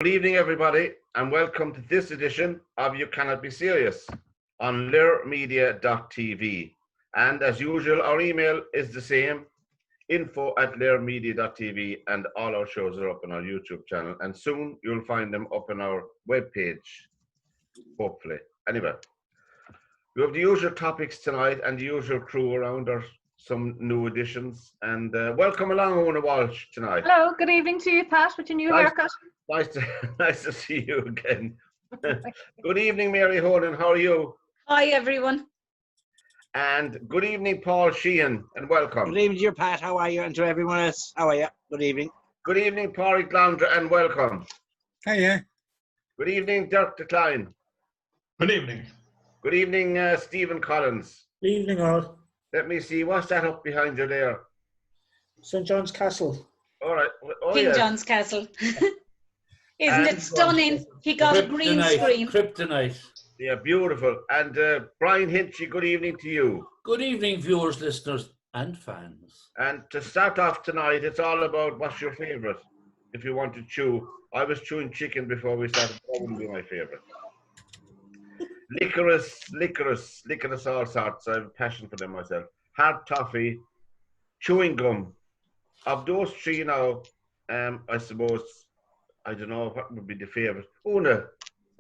Good evening, everybody, and welcome to this edition of You Cannot Be Serious on learmedia.tv. And as usual, our email is the same, info@learmedia.tv, and all our shows are up on our YouTube channel. And soon you'll find them up on our webpage, hopefully. Anyway, we have the usual topics tonight and the usual crew around us, some new additions. And welcome along, Honan Walsh, tonight. Hello, good evening to you, Pat, with your new haircut. Nice to see you again. Good evening, Mary Honan. How are you? Hi, everyone. And good evening, Paul Sheehan, and welcome. Good evening to you, Pat. How are you? And to everyone else, how are you? Good evening. Good evening, Paraig, Londra, and welcome. Hiya. Good evening, Dirk, Klein. Good evening. Good evening, Stephen Collins. Good evening, all. Let me see, what's that up behind you there? St. John's Castle. All right. Oh, King yes. John's Castle. Isn't it stunning? He got a green screen. Kryptonite. Yeah, beautiful. And Brian Hinchy, good evening to you. Good evening, viewers, listeners, and fans. And to start off tonight, it's all about what's your favourite, if you want to chew. I was chewing chicken before we started. That wouldn't be my favourite. Licorice, all sorts. I have a passion for them myself. Hard toffee, chewing gum. Of those three now, I suppose, I don't know what would be the favourite. Una,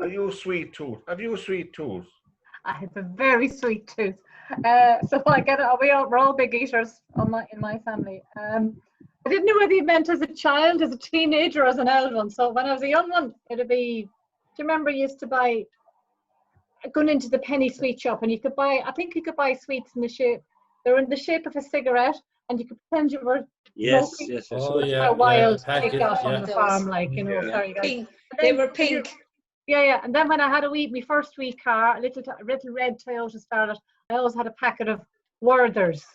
are you a sweet tooth? Have you a sweet tooth? I have a very sweet tooth. So I get it. We're all big eaters in my family. I didn't know whether you meant as a child, as a teenager, or as an old one. So when I was a young one, it'd be, do you remember you used to buy, going into the penny sweet shop, and you could buy, I think you could buy sweets in the shape, they were in the shape of a cigarette, and you could pretend you were smoking. Yes. Oh, yeah. A wild packet, take off on yeah. the farm, like, you know, Yeah. sorry guys. Pink. They were pink. Yeah. And then when I had my first wee car, a little red Toyota Starlet, I always had a packet of Werther's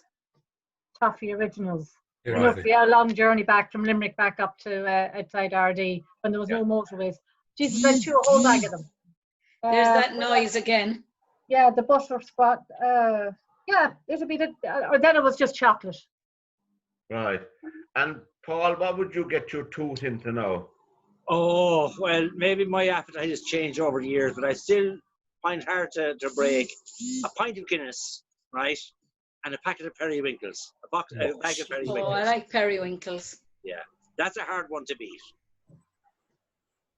Toffee Originals. You know, for a long journey back from Limerick back up to outside RD when there was no motorways. Jesus, I chew a whole bag of them. There's that noise again. Yeah, the butter spot. Yeah, it'll be or then it was just chocolate. Right. And Paul, what would you get your tooth into now? Oh, well, maybe my appetite has changed over the years, but I still find it hard to break a pint of Guinness, right, and a packet of periwinkles, a bag of periwinkles. Oh, I like periwinkles. Yeah, that's a hard one to beat.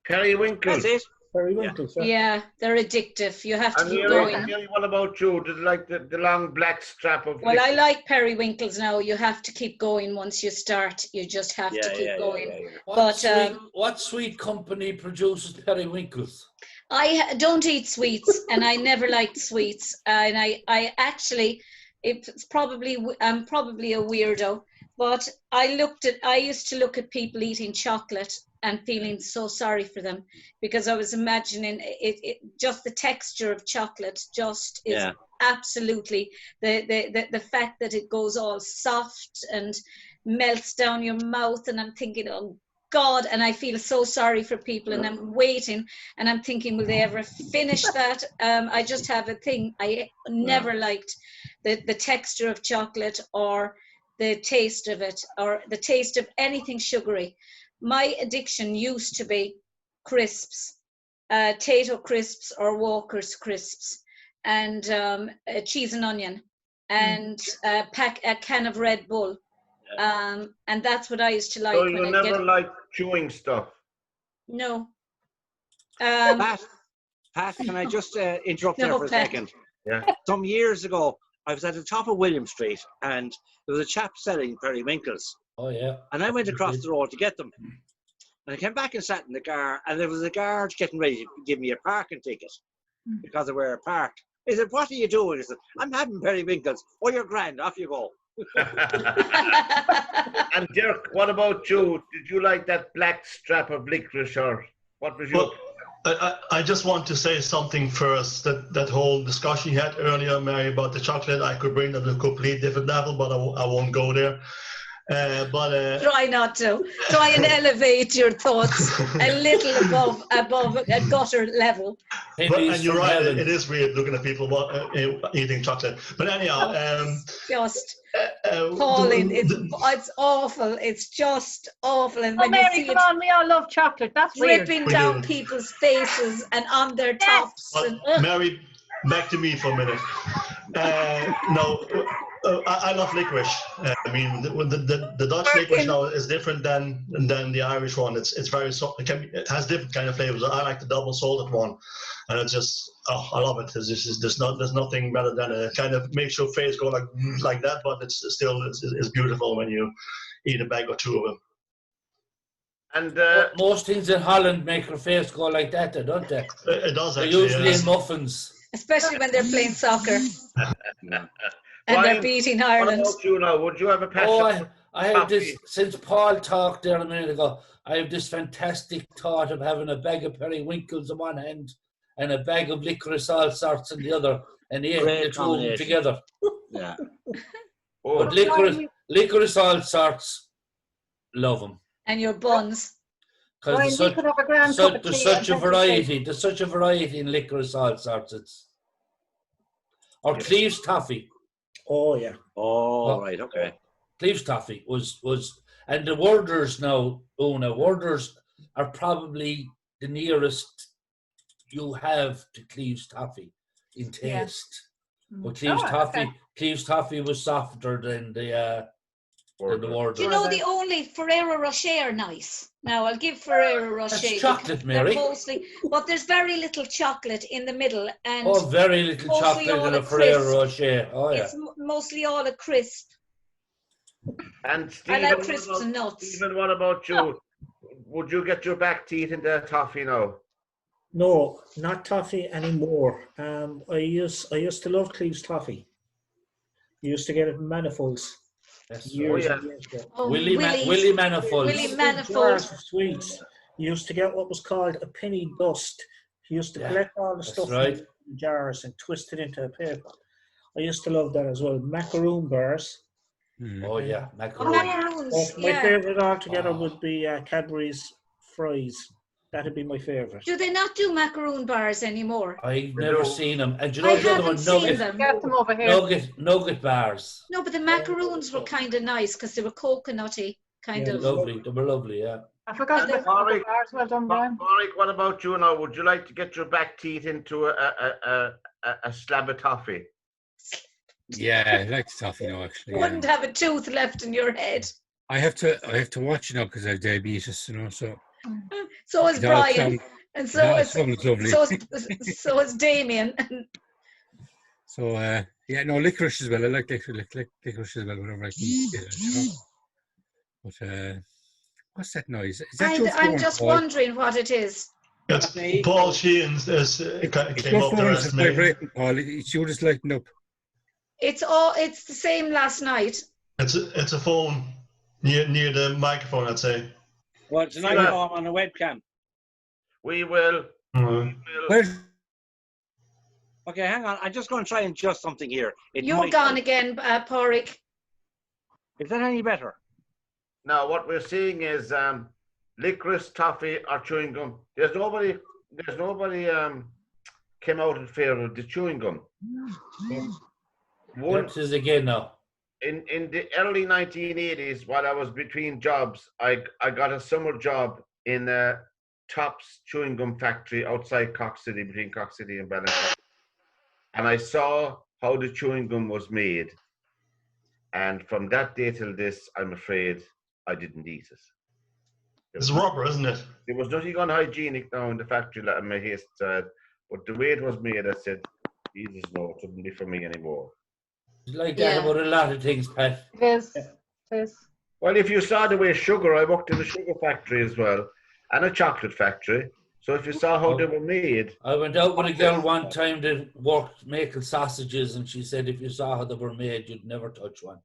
Periwinkles. That's it. Periwinkles. Yeah, they're addictive. You have to And keep going. what about you? Did you like the long black strap of... Well, I like periwinkles now. You have to keep going once you start. You just have to keep going. What sweet company produces periwinkles? I don't eat sweets, and I never liked sweets. And I actually, I'm probably a weirdo, but I used to look at people eating chocolate and feeling so sorry for them, because I was imagining it just the texture of chocolate just is absolutely the fact that it goes all soft and melts down your mouth, and I'm thinking, oh God, and I feel so sorry for people, and I'm waiting and I'm thinking, will they ever finish that? I just have a thing. I never liked the texture of chocolate or the taste of it or the taste of anything sugary. My addiction used to be crisps, Tato crisps or Walker's crisps, and cheese and onion, and a can of Red Bull. And that's what I used to like. So you never liked chewing stuff? No. Pat, can I just interrupt there for a second? Yeah. Some years ago, I was at the top of William Street, and there was a chap selling periwinkles. Oh, yeah. And I went across the road to get them. And I came back and sat in the car, and there was a guard getting ready to give me a parking ticket because of where I parked. He said, "What are you doing?" I said, "I'm having periwinkles." "Oh, you're grand. Off you go." And Dirk, what about you? Did you like that black strap of licorice, or what was your... Well, I just want to say something first. That whole discussion you had earlier, Mary, about the chocolate, I could bring them to a complete different level, but I won't go there. Try not to. Try and elevate your thoughts a little above a gutter level. And you're right, it is weird looking at people eating chocolate. But anyhow, just Pauline, it's awful. It's just awful. And when Mary, you see come on, we all love chocolate. That's weird. dripping down people's faces and on their tops. But Mary, back to me for a minute. I love licorice. I mean, the Dutch licorice now is different than the Irish one. It's very it has different kind of flavors. I like the double salted one, and it's just I love it. There's nothing better than a kind of makes your face go like that, but it's still it's beautiful when you eat a bag or two of them. And most things in Holland make your face go like that, don't they? It does They're actually. usually in muffins. Especially when they're playing soccer. And Ryan, they're beating Ireland. What about you now? Would you have a passion? Oh, I have this, since Paul talked there a minute ago, I have this fantastic thought of having a bag of periwinkles in one hand and a bag of licorice all sorts in the other, and eat the two of them together. Yeah. But licorice all sorts, love them. And your buns. Because there's such a variety. There's such a variety in licorice all sorts. Or Cleves Toffee. Oh yeah. Oh right, okay. Cleves Toffee was, and the Worders now, Worders are probably the nearest you have to Cleves Toffee in taste. Yeah. But Cleves Toffee was softer than the Worders. Do you know the only Ferrero Rocher are nice? Now I'll give Ferrero Rocher. That's chocolate, Mary. Mostly, but there's very little chocolate in the middle, and very little chocolate in a Ferrero Rocher. Oh yeah. It's mostly all a crisp. And Stephen, I like crisps and nuts. Stephen, what about you? Would you get your back teeth into toffee now? No, not toffee anymore. I used to love Cleves Toffee. I used to get it in manifolds. Years ago. Willie Manifold. Willie Manifold. Sweets. You used to get what was called a penny dust. You used to collect all the stuff in jars and twist it into a paper. I used to love that as well. Macaroon bars. Oh yeah, macaroons. My favourite altogether would be Cadbury's fries. That'd be my favourite. Do they not do macaroon bars anymore? I've never seen them. And do you know the other one? Get them over here. Nugget bars. No, but the macaroons were kind of nice because they were coconutty, kind of. Lovely. They were lovely, yeah. I forgot the bars. Well done, Brian. Paraig, what about you now? Would you like to get your back teeth into a slab of toffee? Yeah, I like the toffee now, actually. You wouldn't have a tooth left in your head. I have to watch it now because I have diabetes, so. So is Brian, and so is Damien. So licorice as well. I like licorice as well whenever I can get it. But what's that noise? Is that your phone, I'm just wondering what it is. It's Paul Sheehan came up there as vibrating, Paul. It's you just lighting up. It's the same last night. It's a phone near the microphone, I'd say. Well, it's an iPhone on a webcam. We will. Where's... Okay, hang on. I'm just going to try and adjust something here. You're gone again, Paraig. Is that any better? Now, what we're seeing is licorice, toffee, or chewing gum. There's nobody came out in favor of the chewing gum. What is again now? In the early 1980s, while I was between jobs, I got a summer job in a Tops chewing gum factory outside Cork City, between Cork City and Ballincollig. And I saw how the chewing gum was made. And from that day till this, I'm afraid I didn't eat it. It's rubber, isn't it? There was nothing unhygienic now in the factory that I may haste said, but the way it was made, I said, Jesus, no, it wouldn't be for me anymore. It's like that about a lot of things, Pat. It is. Well, if you saw the way I worked in a sugar factory as well, and a chocolate factory. So if you saw how they were made. I went out with a girl one time that worked making sausages, and she said if you saw how they were made, you'd never touch one.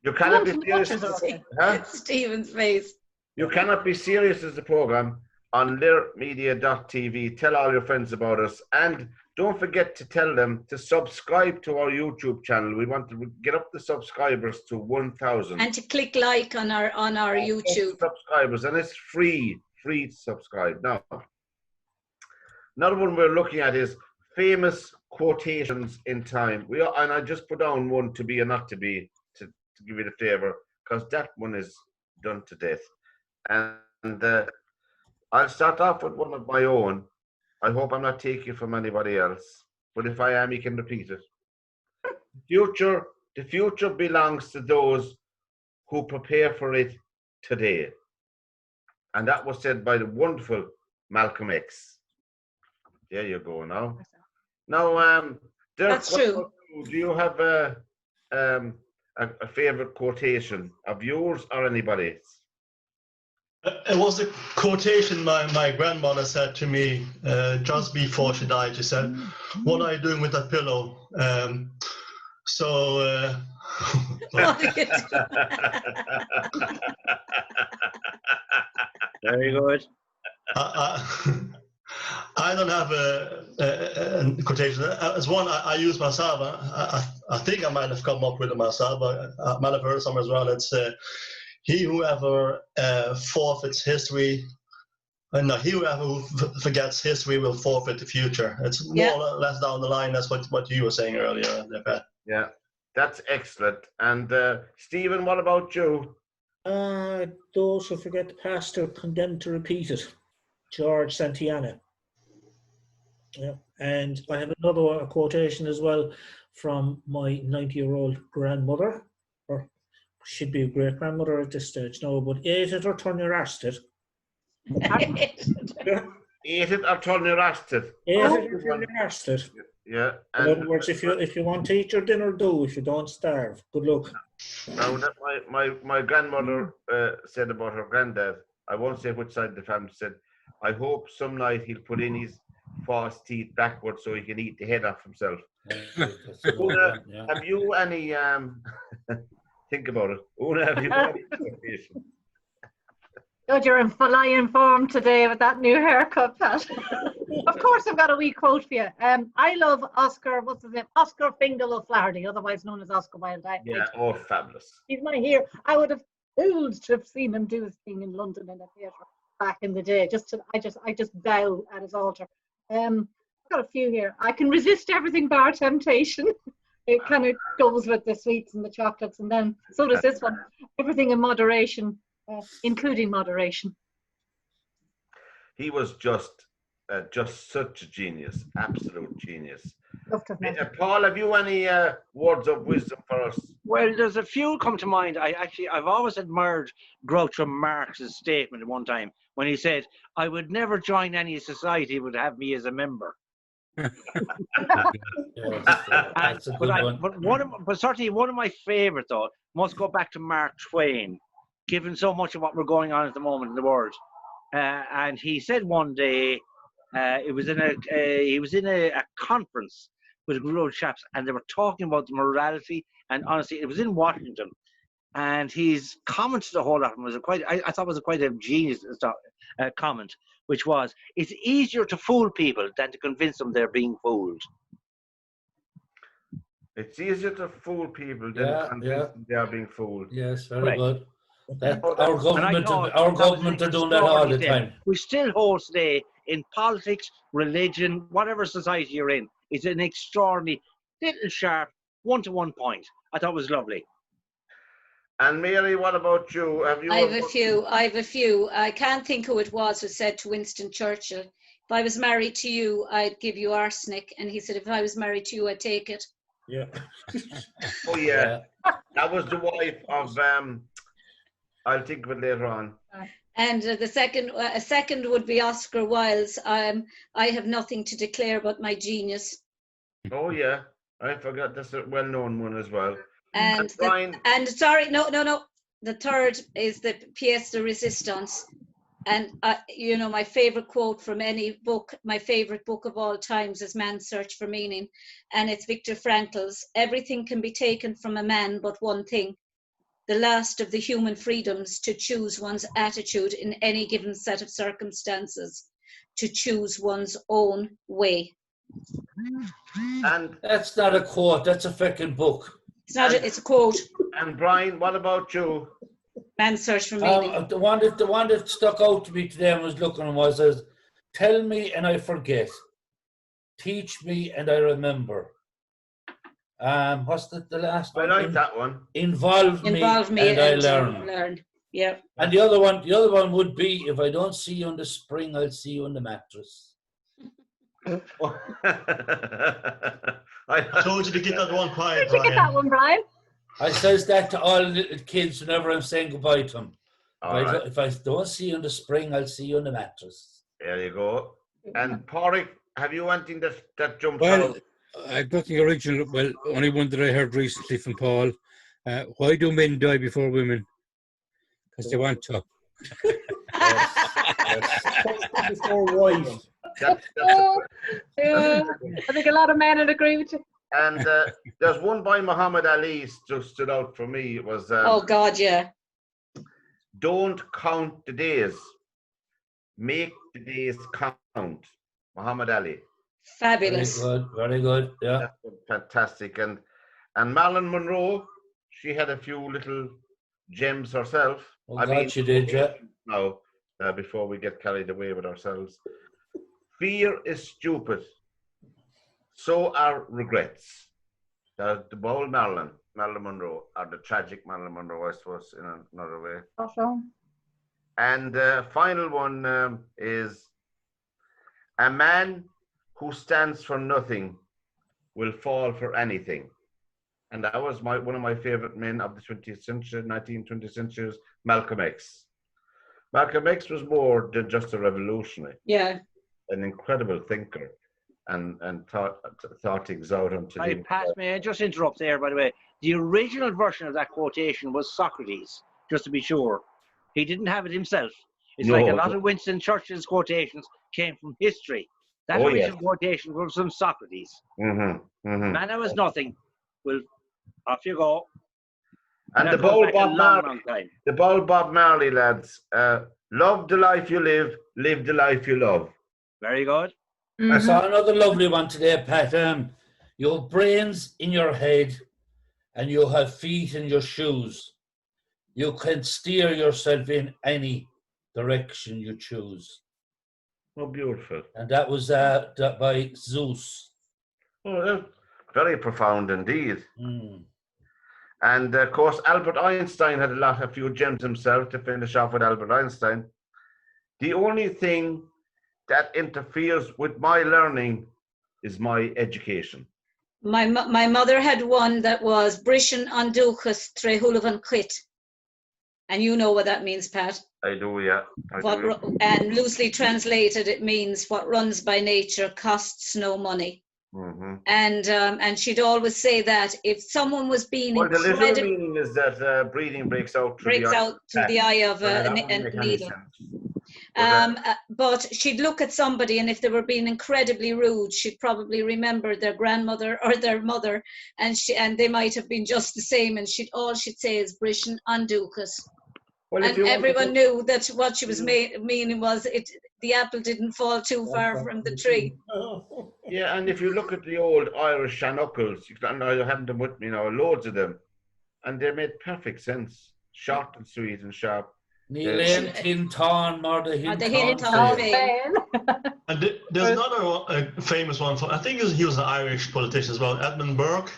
You cannot be serious. Stephen's face. You cannot be serious as a program on lirmedia.tv. Tell all your friends about us. And don't forget to tell them to subscribe to our YouTube channel. We want to get up the subscribers to 1,000. And to click like on our YouTube. Subscribers, and it's free to subscribe. Now, another one we're looking at is famous quotations in time. And I just put down one to be or not to be to give you the flavour, because that one is done to death. And I'll start off with one of my own. I hope I'm not taking from anybody else, but if I am, you can repeat it. The future belongs to those who prepare for it today. And that was said by the wonderful Malcolm X. There you go now. Now, Dirk, That's true. Do you have a favourite quotation of yours or anybody's? It was a quotation my grandmother said to me just before she died. She said, "What are you doing with that pillow?" Very good. I don't have a quotation. As one I use myself. I think I might have come up with it myself, but I might have heard it somewhere as well. It's he who ever forfeits history, no, he who ever forgets history will forfeit the future. It's more or less down the line. That's what you were saying earlier, Pat. Yeah, that's excellent. And Stephen, what about you? Those who forget the past are condemned to repeat it. George Santayana. Yeah, and I have another quotation as well from my 90-year-old grandmother, or should be a great grandmother at this stage now, but eat it or turn your arse to it. Eat it or turn your arse to it. Eat it or turn your arse to it. Yeah. In other words, if you want to eat your dinner, do. If you don't, starve. Good luck. Now that my grandmother said about her granddad, I won't say which side of the family, said, I hope some night he'll put in his false teeth backwards so he can eat the head off himself. Una, have you any think about it? Una, have you any quotation? God, you're fully informed today with that new haircut, Pat. Of course, I've got a wee quote for you. I love Oscar, what's his name? Oscar Fingal O'Flaherty, otherwise known as Oscar Wilde. Yeah, oh, fabulous. He's my hero. I would have thrilled to have seen him do his thing in London in the theatre back in the day. I just bow at his altar. I've got a few here. I can resist everything bar temptation. It kind of goes with the sweets and the chocolates, and then so does this one. Everything in moderation, including moderation. He was just such a genius, absolute genius. Paul, have you any words of wisdom for us? Well, there's a few come to mind. I've always admired Groucho Marx's statement at one time when he said, "I would never join any society that would have me as a member." That's a good one. But certainly one of my favourite though must go back to Mark Twain, given so much of what we're going on at the moment in the world. And he said one day, he was in a conference with a group of chaps, and they were talking about the morality. And honestly, it was in Washington, and his comment to the whole of them was I thought was quite a genius comment, which was, "It's easier to fool people than to convince them they're being fooled." It's easier to fool people than to convince them they are being fooled. Yes, very good. Our government are doing that all the time. We still hold today in politics, religion, whatever society you're in. It's an extraordinary, little sharp, one-to-one point. I thought it was lovely. And Mary, what about you? I have a few. I can't think who it was said to Winston Churchill, "If I was married to you, I'd give you arsenic." And he said, "If I was married to you, I'd take it." Yeah. Oh yeah, that was the wife of. I'll think of it later on. And a second would be Oscar Wilde's. I have nothing to declare but my genius. Oh yeah, I forgot. That's a well-known one as well. And sorry, no. The third is the pièce de résistance. And my favorite quote from any book, my favorite book of all times, is Man's Search for Meaning, and it's Viktor Frankl's. "Everything can be taken from a man but one thing, the last of the human freedoms, to choose one's attitude in any given set of circumstances, to choose one's own way." And That's not a quote. That's a fucking book. It's not. It's a quote. and Brian, what about you? Man's search for meaning. The one that stuck out to me today and was looking was as, tell me and I forget, teach me and I remember. What's the last I one? like that one. Involve me and I learn. Yeah. And the other one would be, if I don't see you in the spring, I'll see you in the mattress. I told you to get that one quiet, Did you get that one, Brian? I says that to all little kids whenever I'm saying goodbye to them. Right. If I don't see you in the spring, I'll see you in the mattress. There you go. And Paraig, have you anything that jumps Well, out? I've nothing original. Well, only one that I heard recently from Paul. Why do men die before women? Because they want to. Before wife. Yeah, I think a lot of men would agree with you. And there's one by Muhammad Ali just stood out for me. It was Oh God, yeah. don't count the days, make the days count. Muhammad Ali. Fabulous. Very good. Yeah. That's fantastic. And Marilyn Monroe, she had a few little gems herself. Oh, God, she did, yeah. Now, before we get carried away with ourselves. Fear is stupid. So are regrets. The bold Marilyn Monroe, or the tragic Marilyn Monroe, I suppose, in another way. Also. And final one is a man who stands for nothing will fall for anything. And that was one of my favorite men of the 20th century, 19th, 20th centuries, Malcolm X. Malcolm X was more than just a revolutionary. Yeah. An incredible thinker and thought things out until I passed me. I just interrupt there, by the way. The original version of that quotation was Socrates, just to be sure. He didn't have it himself. It's like a lot of Winston Churchill's quotations came from history. That original quotation was from Socrates. Man, I was nothing. Well, off you go. And the bold Bob Marley, lads. Love the life you live the life you love. Very good. I saw another lovely one today, Pat. You have brains in your head and you have feet in your shoes. You can steer yourself in any direction you choose. Oh, beautiful. And that was by Zeus. Oh, that's very profound indeed. And of course, Albert Einstein had a few gems himself. To finish off with Albert Einstein, the only thing that interferes with my learning is my education. My mother had one that was Brishan an dúchas tre hulavan quit. And you know what that means, Pat. I do, yeah. And loosely translated, it means what runs by nature costs no money. And she'd always say that if someone was being the literal meaning is that breathing breaks out through the eye of a needle. But she'd look at somebody, and if they were being incredibly rude, she'd probably remember their grandmother or their mother, and they might have been just the same. And all she'd say is Brishan an dúchas. Well, and everyone knew that what she was meaning was the apple didn't fall too far from the tree. Yeah, and if you look at the old Irish shannuckles, I have them with me now, loads of them, and they made perfect sense. Short and sweet and sharp. Níl Tinton nor the Hinton. And there's another famous one. I think he was an Irish politician as well, Edmund Burke.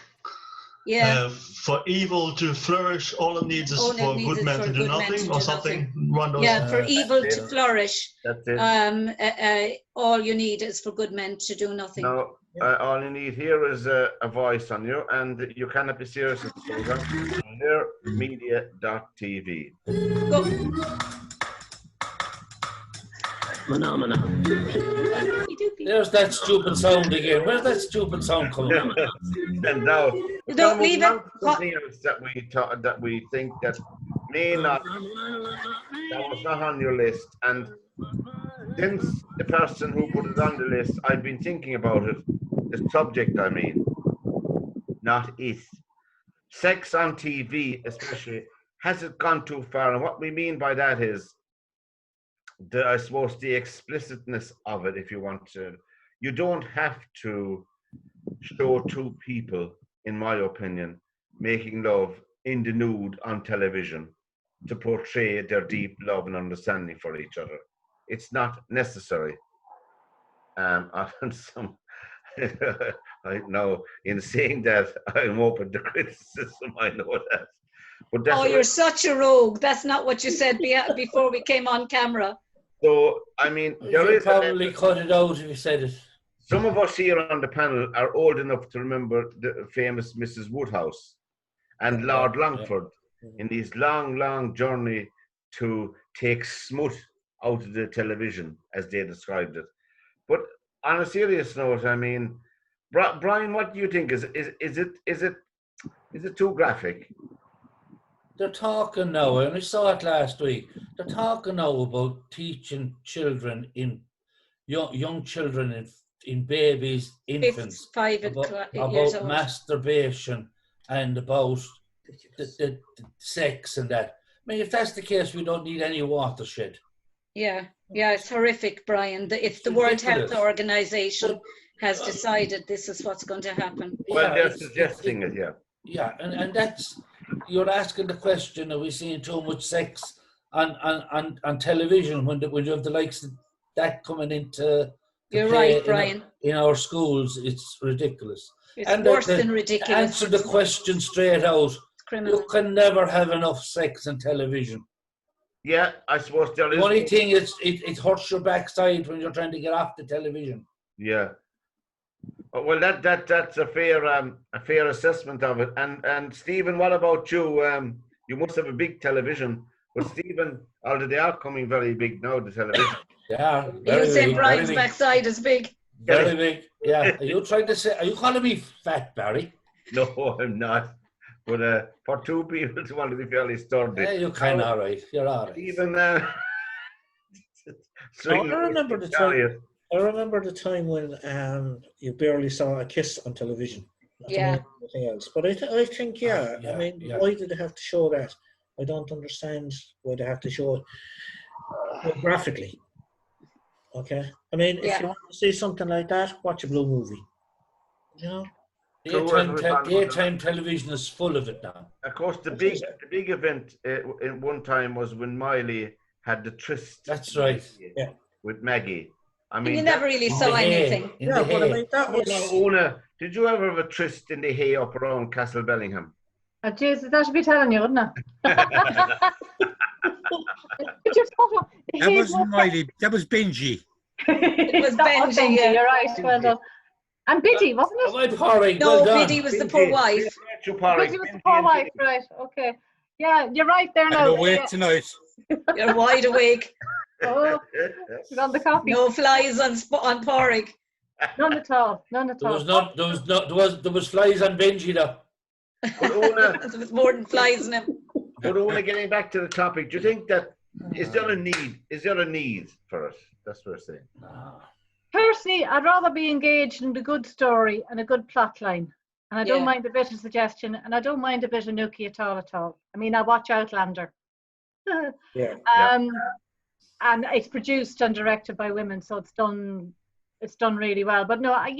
Yeah. For evil to flourish, all it needs is for good men to do nothing, or something. Yeah, for evil to flourish, that's it. all you need is for good men to do nothing. No, all you need here is a voice on you, and you cannot be serious at the program. Media.tv. Go. There's that stupid sound again. Where's that stupid sound coming from? And now, don't leave it. Something else that we think that may not, that was not on your list. And since the person who put it on the list, I've been thinking about it. The subject, I mean, not it. Sex on TV, especially, has it gone too far? And what we mean by that is, I suppose, the explicitness of it, if you want to you don't have to show two people, in my opinion, making love in the nude on television to portray their deep love and understanding for each other. It's not necessary. Some, I know, in saying that, I'm open to criticism. I know that. But that's Oh, you're such a rogue. That's not what you said before we came on camera. so. I mean, there You is probably cut it out if you said it. some of us here on the panel are old enough to remember the famous Mrs. Woodhouse and Lord Longford in this long, long journey to take smut out of the television, as they described it. But on a serious note, I mean, Brian, what do you think? Is it too graphic? They're talking now, and I saw it last week. They're talking now about teaching children young children in babies, infants, about masturbation and about the sex and that. I mean, if that's the case, we don't need any watershed. Yeah, it's horrific, Brian. It's the World Health Organization has decided this is what's going to happen. Well, they're suggesting it, yeah. Yeah, and that's, you're asking the question, are we seeing too much sex on television when you have the likes of that coming into You're right, Brian. In our schools? It's ridiculous. It's worse than ridiculous. To answer the question straight out, you can never have enough sex on television. Yeah, I suppose there is. The only thing is, it hurts your backside when you're trying to get off the television. Yeah. Well, that's a fair assessment of it. And Stephen, what about you? You must have a big television. But Stephen, although they are coming very big now, the television. Yeah. You say Brian's backside is big. Very big. Yeah. Are you calling me fat, Barry? No, I'm not. But for two people to want to be fairly sturdy. Yeah, you're kind of all right. You're all right. Even I remember the time when you barely saw a kiss on television. Yeah. Nothing else. But I think, I mean, why did they have to show that? I don't understand why they have to show it graphically. Okay? I mean, if you want to see something like that, watch a blue movie. You know? Daytime television is full of it now. Of course, the big event in one time was when Miley had the tryst. That's right. With Maggie. I mean, and you never really saw anything. Yeah, but I mean, that was. Una, did you ever have a tryst in the hay up around Castle Bellingham? Oh, Jesus, that should be telling you, wouldn't it? That wasn't Miley. That was Benji. It was Benji. Yeah. You're right. Well done. And Biddy, wasn't it? Paraig, no, Biddy was the poor wife. Biddy was the poor wife, right? Okay. Yeah, you're right there now. I'm awake tonight. You're wide awake. Oh, on the coffee. No flies on Paraig. None at all. None at all. There was flies on Benji though. There was more than flies in him. But Una, getting back to the topic, do you think that is there a need? Is there a need for it? That's what I'm saying. Personally, I'd rather be engaged in a good story and a good plot line. And I don't mind a bit of suggestion, and I don't mind a bit of nookie at all. I mean, I watch Outlander. And it's produced and directed by women, so it's done really well. But no, I'm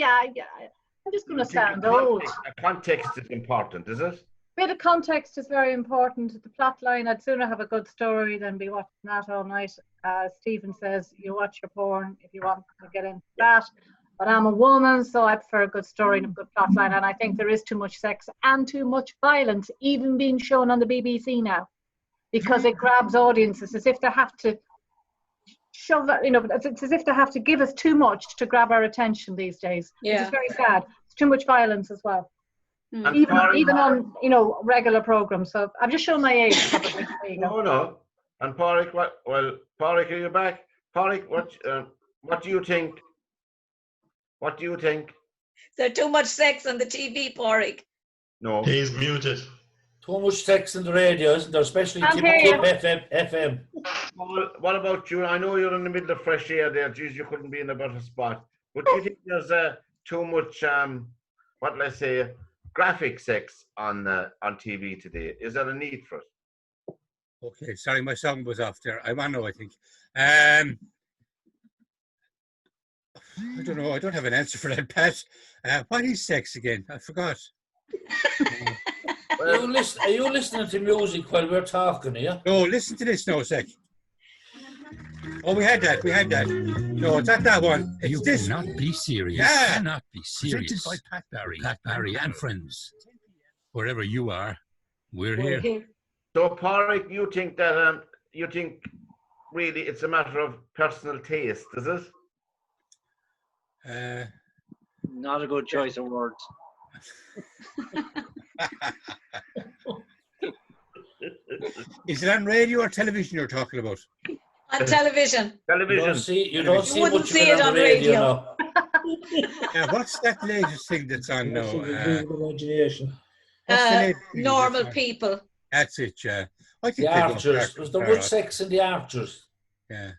just going to sound old. Context is important, is it? Bit of context is very important. The plot line, I'd sooner have a good story than be watching that all night. Stephen says, you watch your porn if you want to get into that. But I'm a woman, so I prefer a good story and a good plot line. And I think there is too much sex and too much violence, even being shown on the BBC now, because it grabs audiences as if they have to shove that, it's as if they have to give us too much to grab our attention these days. Yeah. It's very sad. It's too much violence as well. Even on regular programs. So I'm just showing my age. Probably. There you go. No. And Paraig, Paraig, are you back? Paraig, what do you think? What do you think? There's too much sex on the TV, Paraig. No. He's muted. Too much sex on the radio, isn't there? Especially Tip FM. Well, what about you? I know you're in the middle of fresh air there. Geez, you couldn't be in a better spot. But do you think there's too much, graphic sex on TV today? Is there a need for it? Okay, sorry, my sound was off there. I want to know, I think. I don't know. I don't have an answer for that, Pat. What is sex again? I forgot. Are you listening to music while we're talking here? No, listen to this now a sec. Oh, we had that. No, it's not that one. It's You this. cannot be serious. Yeah. Cannot be serious. Presented by Pat Barry. Pat Barry and friends. Wherever you are, we're here. So, Paraig, you think that really it's a matter of personal taste, is it? Not a good choice of words. Is it on radio or television you're talking about? On television. Television. You don't see wouldn't much see of it on radio. now. What's that latest thing that's on now? Imagination. What's the latest thing Normal that's on? people. That's it, yeah. I think The they don't Archers. start Was to there start much off. sex in the Archers? Yeah.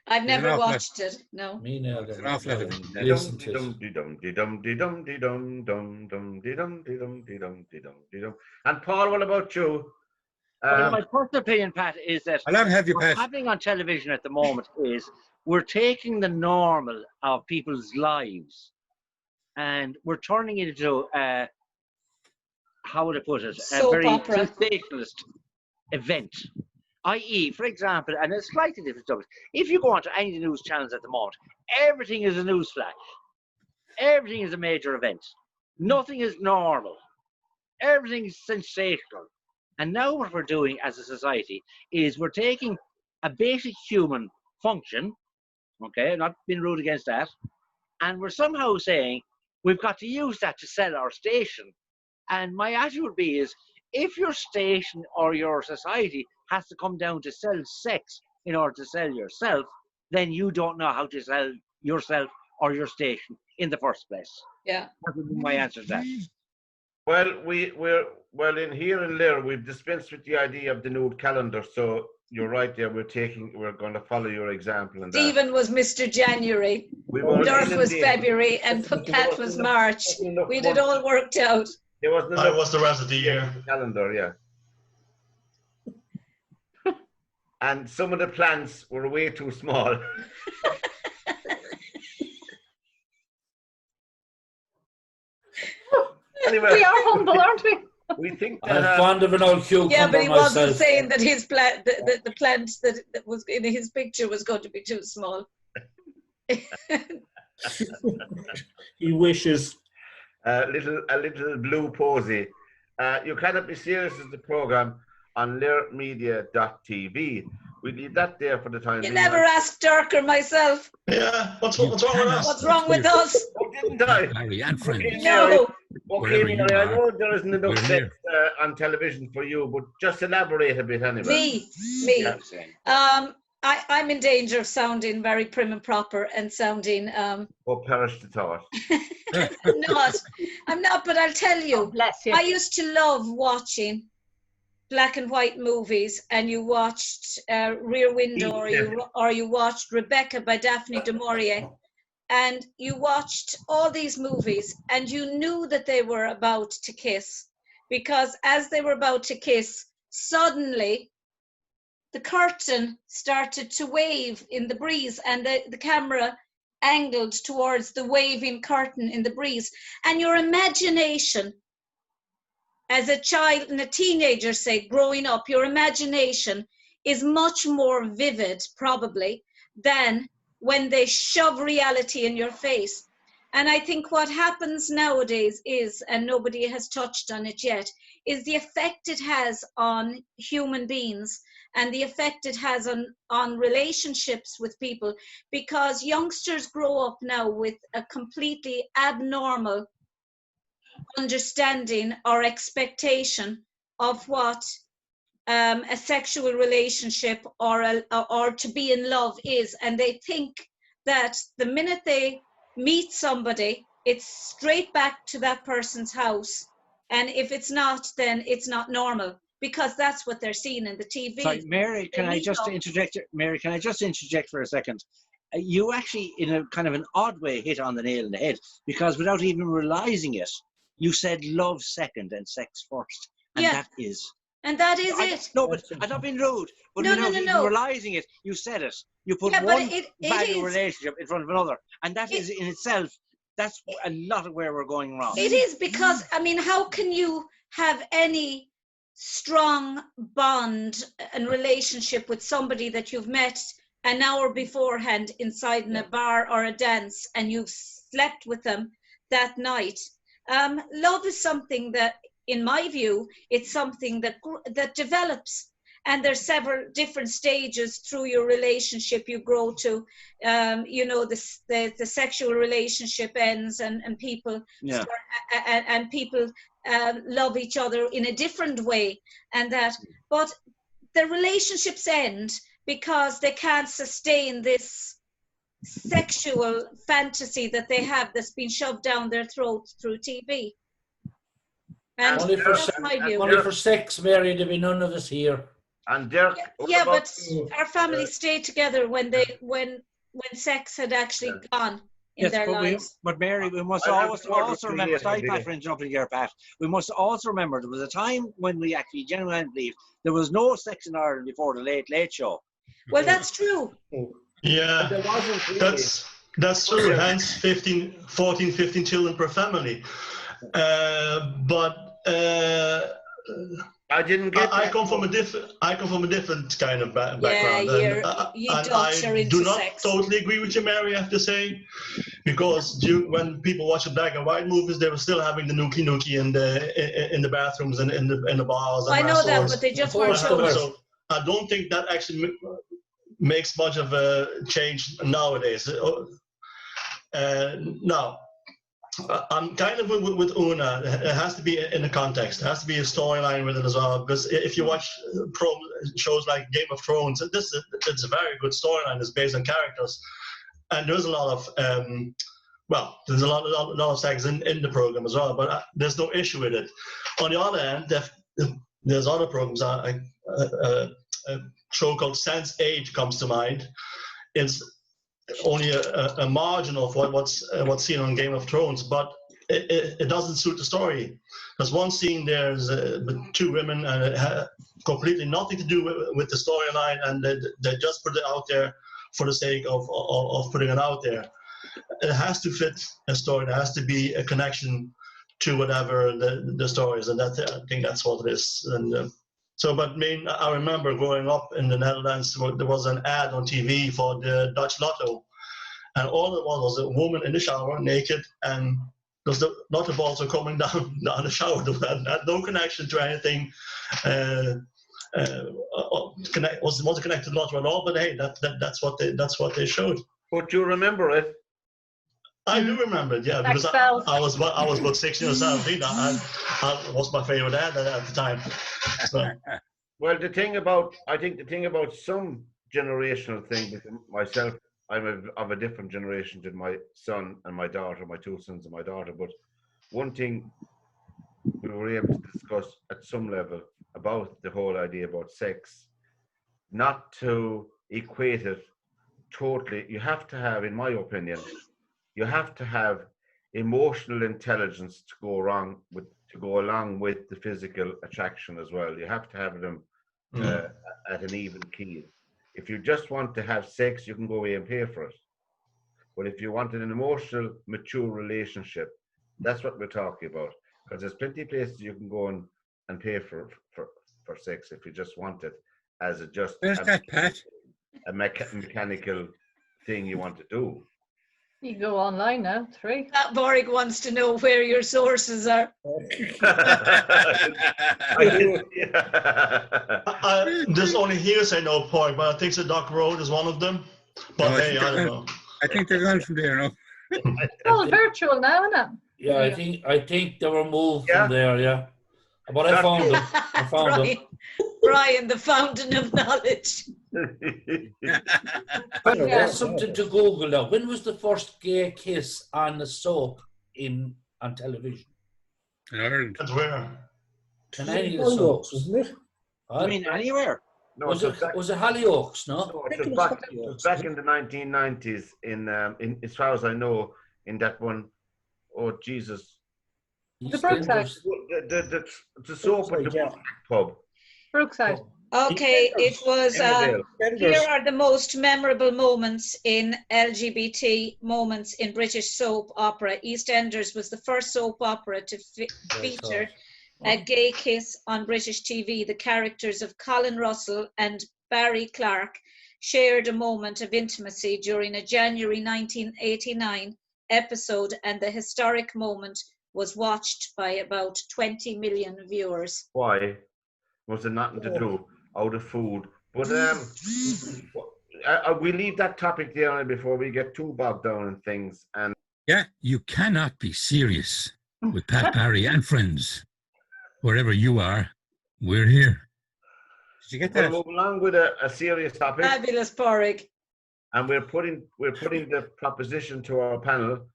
I've never awful lot. watched it. No. Me neither. There's an awful lot of Listen to it. And Paul, what about you? Well, my personal opinion, Pat, is that How long have you what's passed? happening on television at the moment is we're taking the normal of people's lives and we're turning it into how would I put it? A Soap very opera. sensationalist event. I.e., for example, and it's slightly different subject, if you go onto any of the news channels at the moment, everything is a news flash. Everything is a major event. Nothing is normal. Everything is sensational. And now what we're doing as a society is we're taking a basic human function, okay, not being rude against that, and we're somehow saying we've got to use that to sell our station. And my attitude would be is, if your station or your society has to come down to sell sex in order to sell yourself, then you don't know how to sell yourself or your station in the first place. Yeah. That would be my answer to that. Well, we're in here in Lear, we've dispensed with the idea of the nude calendar. So you're right there. We're going to follow your example. And Stephen was Mr. January, Dirk was February, and Pat was March. We did all worked out. There wasn't I was the rest of the year. Calendar, yeah. And some of the plants were way too small. Anyway, We are humble, aren't we? we think I'm that fond of an old cucumber Yeah, but he wasn't myself. saying that his plant, the plant that was in his picture was going to be too small. He wishes. a little blue posy. You cannot be serious as the program on learmedia.tv. We leave that there for the time You being. never asked Dirk or myself. Yeah, what's wrong with us? What's wrong with us? Oh, didn't I? Barry and friends. No. Okay, Wherever you Mary, I are, know there isn't enough we're sex here. on television for you, but just elaborate a bit anyway. Me. Yeah. I'm in danger of sounding very prim and proper and sounding Oh, perish the thought. I'm not, but I'll tell you, Bless you. I used to love watching black and white movies, and you watched Rear Window, or you watched Rebecca by Daphne du Maurier, and you watched all these movies, and you knew that they were about to kiss, because as they were about to kiss, suddenly the curtain started to wave in the breeze, and the camera angled towards the waving curtain in the breeze, and your imagination as a child and a teenager, say, growing up, your imagination is much more vivid, probably, than when they shove reality in your face. And I think what happens nowadays is, and nobody has touched on it yet, is the effect it has on human beings and the effect it has on relationships with people, because youngsters grow up now with a completely abnormal understanding or expectation of what a sexual relationship or to be in love is, and they think that the minute they meet somebody, it's straight back to that person's house, and if it's not, then it's not normal, because that's what they're seeing in the TV. Sorry, Mary, can I just interject? Mary, can I just interject for a second? You actually, in a kind of an odd way, hit on the nail in the head, because without even realizing it, you said love second and sex first, and Yeah. that is And that is it. No, but I'm not being rude. But No, without no, no, even no. realising it, you said it. You put Yeah, but one it value is. relationship in front of another. And that is in itself, that's a lot of where we're going wrong. It is because, I mean, how can you have any strong bond and relationship with somebody that you've met an hour beforehand inside in a bar or a dance and you've slept with them that night? Love is something that, in my view, it's something that develops. And there's several different stages through your relationship you grow to. You know, the sexual relationship ends, and people start, and people love each other in a different way, and that. But the relationships end because they can't sustain this sexual fantasy that they have that's been shoved down their throats through TV. And Only for that's my view. Only for sex, Mary, there'll be none of us here. And Dirk, Yeah, but our family stayed together when sex had actually gone in their lives. But Mary, we must also remember, sorry Pat for interrupting here, Pat, we must also remember there was a time when we actually genuinely believed there was no sex in Ireland before the Late Show. Well, that's true. Yeah, that's true. Hence 14, 15 children per family. But I didn't get. I come from a different kind of background. I do not totally agree with you, Mary. I have to say, because when people watch the black and white movies, they were still having the nookie in the bathrooms and in the bars. And I know that, but they just weren't showing. So I don't think that actually makes much of a change nowadays. Now, I'm kind of with Una. It has to be in a context. There has to be a storyline with it as well. Because if you watch shows like Game of Thrones, it's a very good storyline. It's based on characters, and there's a lot of there's a lot of sex in the program as well. But there's no issue with it. On the other hand, there's other programs. A show called Sense8 comes to mind. It's only a margin of what's seen on Game of Thrones, but it doesn't suit the story. There's one scene there's two women and it had completely nothing to do with the storyline, and they just put it out there for the sake of putting it out there. It has to fit a story. There has to be a connection to whatever the story is, and I think that's what it is. And I remember growing up in the Netherlands, there was an ad on TV for the Dutch Lotto. And all it was a woman in the shower, naked, and the lotto balls were coming down the shower. It had no connection to anything. Wasn't connected to lotto at all, but hey, that's what they showed. But you remember it? I do remember it, yeah, because I was about 16 or 17. I was my favorite ad at the time. So. Well, the thing about some generational thing with myself, I'm of a different generation than my son and my daughter, my two sons and my daughter. But one thing we were able to discuss at some level about the whole idea about sex, not to equate it totally. You have to have, in my opinion, you have to have emotional intelligence to go along with the physical attraction as well. You have to have them at an even keel. If you just want to have sex, you can go away and pay for it. But if you wanted an emotional, mature relationship, that's what we're talking about. Because there's plenty of places you can go and pay for sex if you just want it as a mechanical thing you want to do. You go online now, free. Paraig wants to know where your sources are. There's only hearsay, no point, but I think the Dock Road is one of them. But No, hey, I don't know. I think they're going from there now. It's all virtual now, isn't it? Yeah, I think they were moved from there, yeah. But I found them. them. Brian, the fountain of knowledge. That's something to Google now. When was the first gay kiss on the soap on television? In Ireland. That's where? Can any of the soaps? Wasn't it? I mean, anywhere. No, was it Hollyoaks, no? No, it was back in the 1990s in as far as I know, in that one, oh Jesus. The Brookside. The soap at the pub. Brookside. Okay, it was. Emmerdale. Here are the most memorable moments in LGBT moments in British soap opera. EastEnders was the first soap opera to feature a gay kiss on British TV. The characters of Colin Russell and Barry Clark shared a moment of intimacy during a January 1989 episode, and the historic moment was watched by about 20 million viewers. Why? Was it nothing to do out of food? But we leave that topic there before we get too bogged down in things. And Yeah, you cannot be serious with Pat Barry and friends. Wherever you are, we're here. Did you get we'll that? move along with a serious topic. Fabulous, Paraig. And we're putting the proposition to our panel.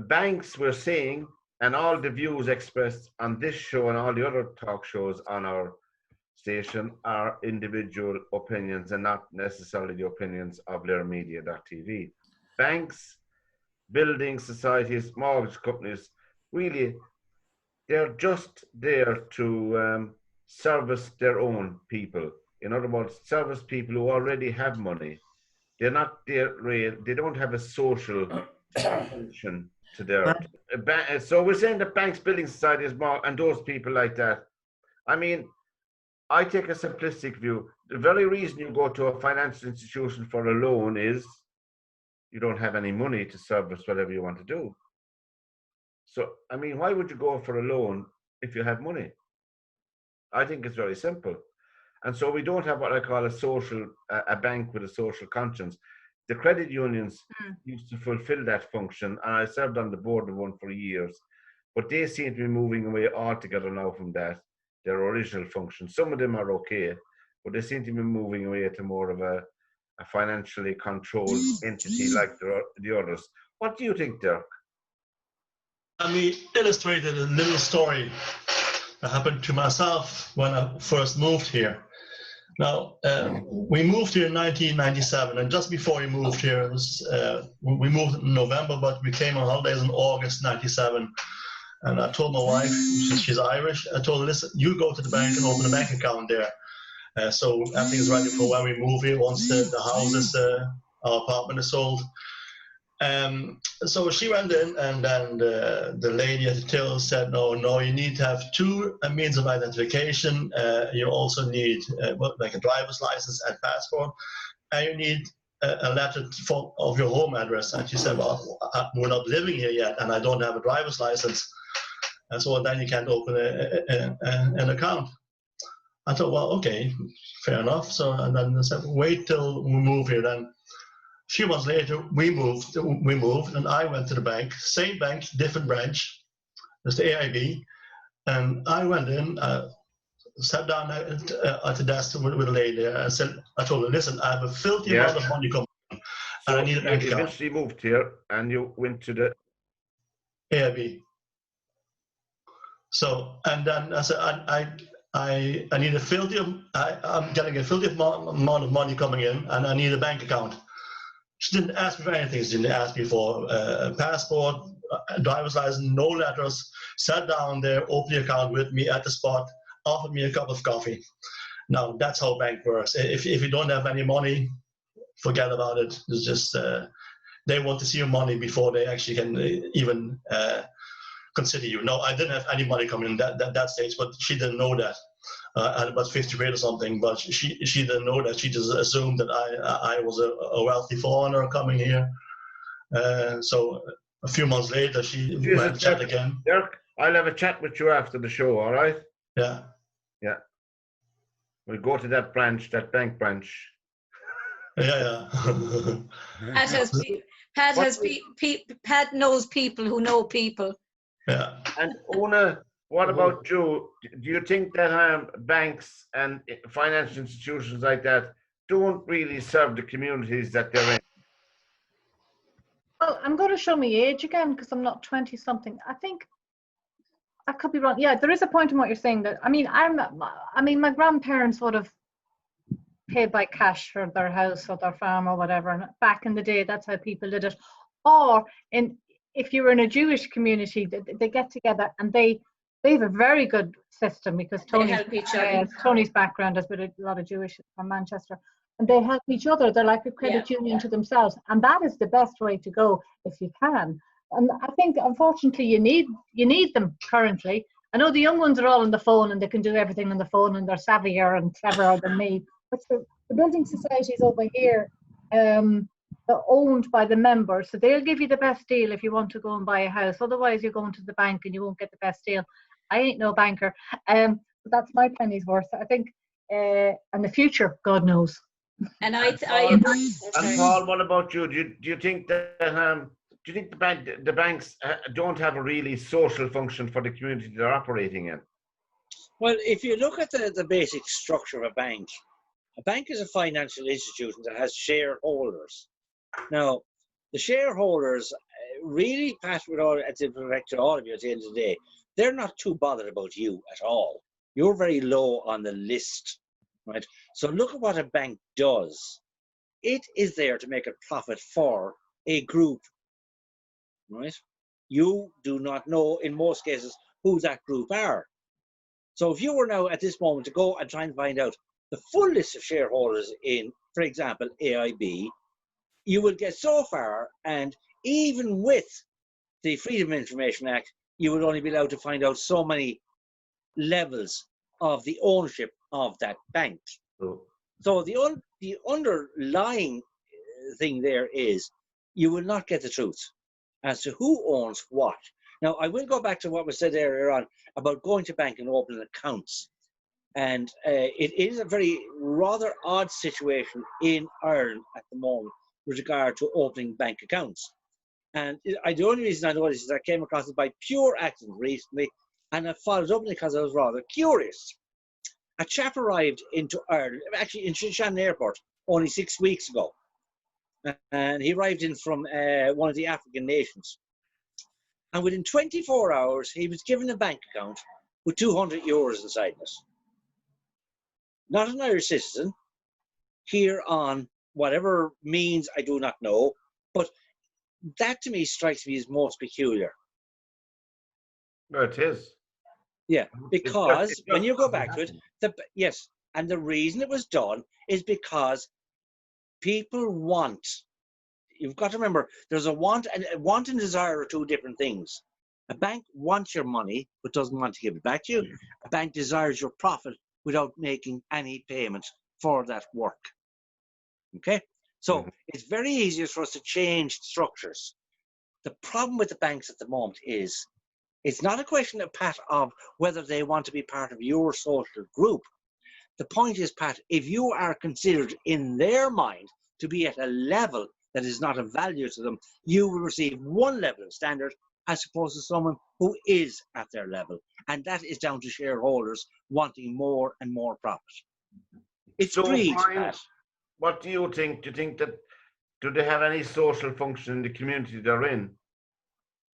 Banks, we're saying, and all the views expressed on this show and all the other talk shows on our station are individual opinions and not necessarily the opinions of LairMedia.tv. Banks, building societies, mortgage companies, really, they're just there to service their own people. In other words, service people who already have money. They're not there, they don't have a social function to their. So we're saying that banks, building societies, and those people like that. I mean, I take a simplistic view. The very reason you go to a financial institution for a loan is you don't have any money to service whatever you want to do. So, I mean, why would you go for a loan if you have money? I think it's very simple. And so we don't have what I call a bank with a social conscience. The credit unions used to fulfill that function, and I served on the board of one for years, but they seem to be moving away altogether now from that, their original function. Some of them are okay, but they seem to be moving away to more of a financially controlled entity like the others. What do you think, Dirk? Let me illustrate a little story that happened to myself when I first moved here. Now, we moved here in 1997, and just before we moved here, it was, we moved in November, but we came on holidays in August 97. And I told my wife, she's Irish, I told her, listen, you go to the bank and open a bank account there. So everything is ready for when we move here, once the house is, our apartment is sold. So she went in, and then the lady at the till said, no, you need to have two means of identification. You also need like a driver's license and passport, and you need a letter of your home address. And she said, well, we're not living here yet, and I don't have a driver's license. And so then you can't open an account. I thought, well, okay, fair enough. So, and then I said, wait till we move here. Then a few months later, we moved, and I went to the bank, same bank, different branch, it's the AIB, and I went in, sat down at the desk with a lady there, and I told her, listen, I have a filthy amount of money coming in, and I need a bank account. Eventually moved here, and you went to the AIB. So, and then I said, I need a filthy, I'm getting a filthy amount of money coming in, and I need a bank account. She didn't ask me for anything. She didn't ask me for a passport, a driver's license, no letters. Sat down there, opened the account with me at the spot, offered me a cup of coffee. Now, that's how bank works. If you don't have any money, forget about it. It's just, they want to see your money before they actually can even consider you. No, I didn't have any money coming in that stage, but she didn't know that. I had about 50 quid or something, but she didn't know that. She just assumed that I was a wealthy foreigner coming here. So a few months later, we had a chat again. Dirk, I'll have a chat with you after the show, all right? Yeah. Yeah. We'll go to that branch, that bank branch. Yeah. Pat knows people who know people. Yeah. And Una, what about you? Do you think that banks and financial institutions like that don't really serve the communities that they're in? Well, I'm going to show my age again because I'm not 20-something. I think I could be wrong. Yeah, there is a point in what you're saying. That my grandparents would have paid by cash for their house or their farm or whatever. And back in the day, that's how people did it. Or if you were in a Jewish community, they get together and they They have a very good system because They help each other. Tony's background has been a lot of Jewish from Manchester, and they help each other. They're like a credit union to themselves, and that is the best way to go if you can. And I think, unfortunately, you need them currently. I know the young ones are all on the phone and they can do everything on the phone and they're savvier and cleverer than me. But the building societies over here, they're owned by the members, so they'll give you the best deal if you want to go and buy a house. Otherwise, you're going to the bank and you won't get the best deal. I ain't no banker. But that's my penny's worth. I think, and the future, God knows. And I agree. And Paul, what about you? Do you think that do you think the banks don't have a really social function for the community they're operating in? Well, if you look at the basic structure of a bank is a financial institution that has shareholders. Now, the shareholders really, Pat, with all to all of you at the end of the day, they're not too bothered about you at all. You're very low on the list, right? So look at what a bank does. It is there to make a profit for a group, right? You do not know, in most cases, who that group are. So if you were now at this moment to go and try and find out the full list of shareholders in, for example, AIB, you would get so far, and even with the Freedom of Information Act, you would only be allowed to find out so many levels of the ownership of that bank. Oh. So the underlying thing there is you will not get the truth as to who owns what. Now, I will go back to what was said earlier on about going to bank and opening accounts. And it is a very rather odd situation in Ireland at the moment with regard to opening bank accounts. And the only reason I know this is I came across it by pure accident recently, and I followed up because I was rather curious. A chap arrived into Ireland, actually in Sheehan Airport, only 6 weeks ago. And he arrived in from one of the African nations. And within 24 hours, he was given a bank account with €200 inside it. Not an Irish citizen, here on whatever means I do not know, but that to me strikes me as most peculiar. No, it is. Yeah, because it's just when you go back to happened. it, yes, and the reason it was done is because people want. You've got to remember, there's a want and desire are two different things. A bank wants your money, but doesn't want to give it back to you. A bank desires your profit without making any payment for that work. Okay? So it's very easy for us to change structures. The problem with the banks at the moment is it's not a question of, Pat, of whether they want to be part of your social group. The point is, Pat, if you are considered in their mind to be at a level that is not of value to them, you will receive one level of standard as opposed to someone who is at their level. And that is down to shareholders wanting more and more profit. It's So, greed, Brian, Pat. what do you think? Do you think that, do they have any social function in the community they're in?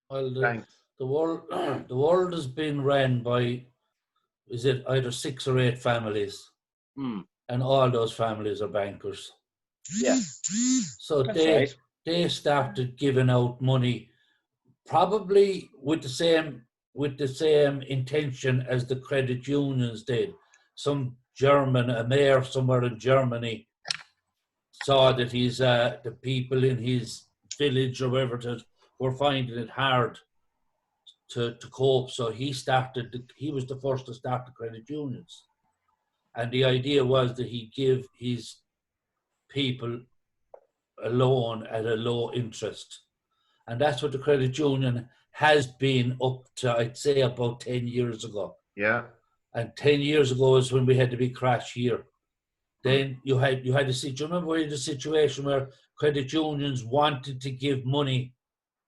Well, Thanks. the world has been ran by, is it either 6 or 8 families, and all those families are bankers. Yeah. So That's they started giving out money, probably with the same intention as the credit unions did. Some German, a mayor somewhere in Germany, saw that the people in his village or wherever it is were finding it hard to cope. So he was the first to start the credit unions. And the idea was that he'd give his people a loan at a low interest. And that's what the credit union has been up to, I'd say, about 10 years ago. Yeah. And 10 years ago is when we had the big crash here. Then you had to see, do you remember the situation where credit unions wanted to give money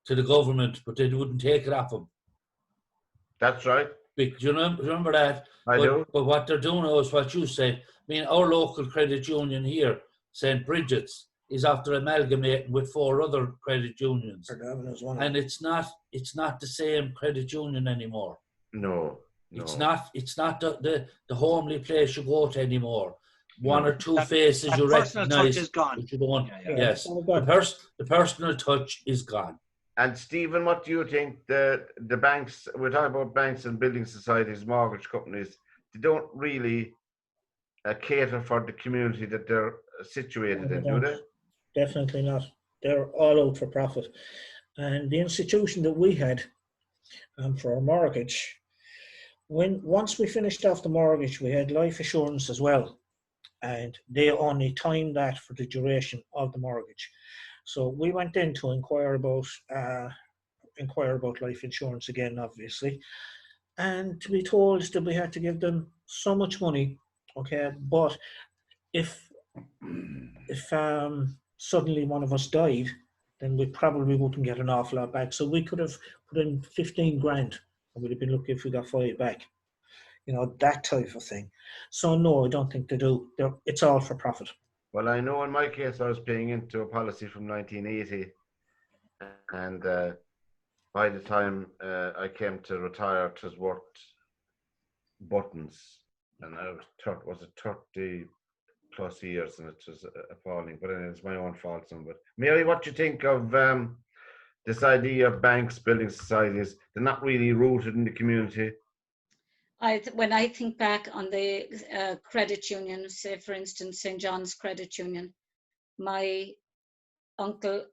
to the government, but they wouldn't take it off them? That's right. Do you remember that? I do. But what they're doing now is what you said. I mean, our local credit union here, St. Bridget's, is after amalgamating with 4 other credit unions. And it's not the same credit union anymore. No. It's not the homely place you go to anymore. One or two faces you personal recognise, touch is gone. but you don't. Yeah. Yes, the personal touch is gone. And Stephen, what do you think? The banks, we're talking about banks and building societies, mortgage companies, they don't really cater for the community that they're situated No, in, they do don't. they? Definitely not. They're all out for profit. And the institution that we had for our mortgage, once we finished off the mortgage, we had life assurance as well. And they only timed that for the duration of the mortgage. So we went in to inquire about life insurance again, obviously, and to be told that we had to give them so much money. Okay, but if suddenly one of us died, then we probably wouldn't get an awful lot back. So we could have put in 15 grand and we'd have been lucky if we got 5 back. You know, that type of thing. So no, I don't think they do. It's all for profit. Well, I know in my case, I was paying into a policy from 1980, and by the time I came to retire, it was worth buttons, and I was 30 plus years, and it was appalling. But anyway, it's my own fault. But Mary, what do you think of this idea of banks, building societies? They're not really rooted in the community. When I think back on the credit union, say for instance St. John's Credit Union, my uncle,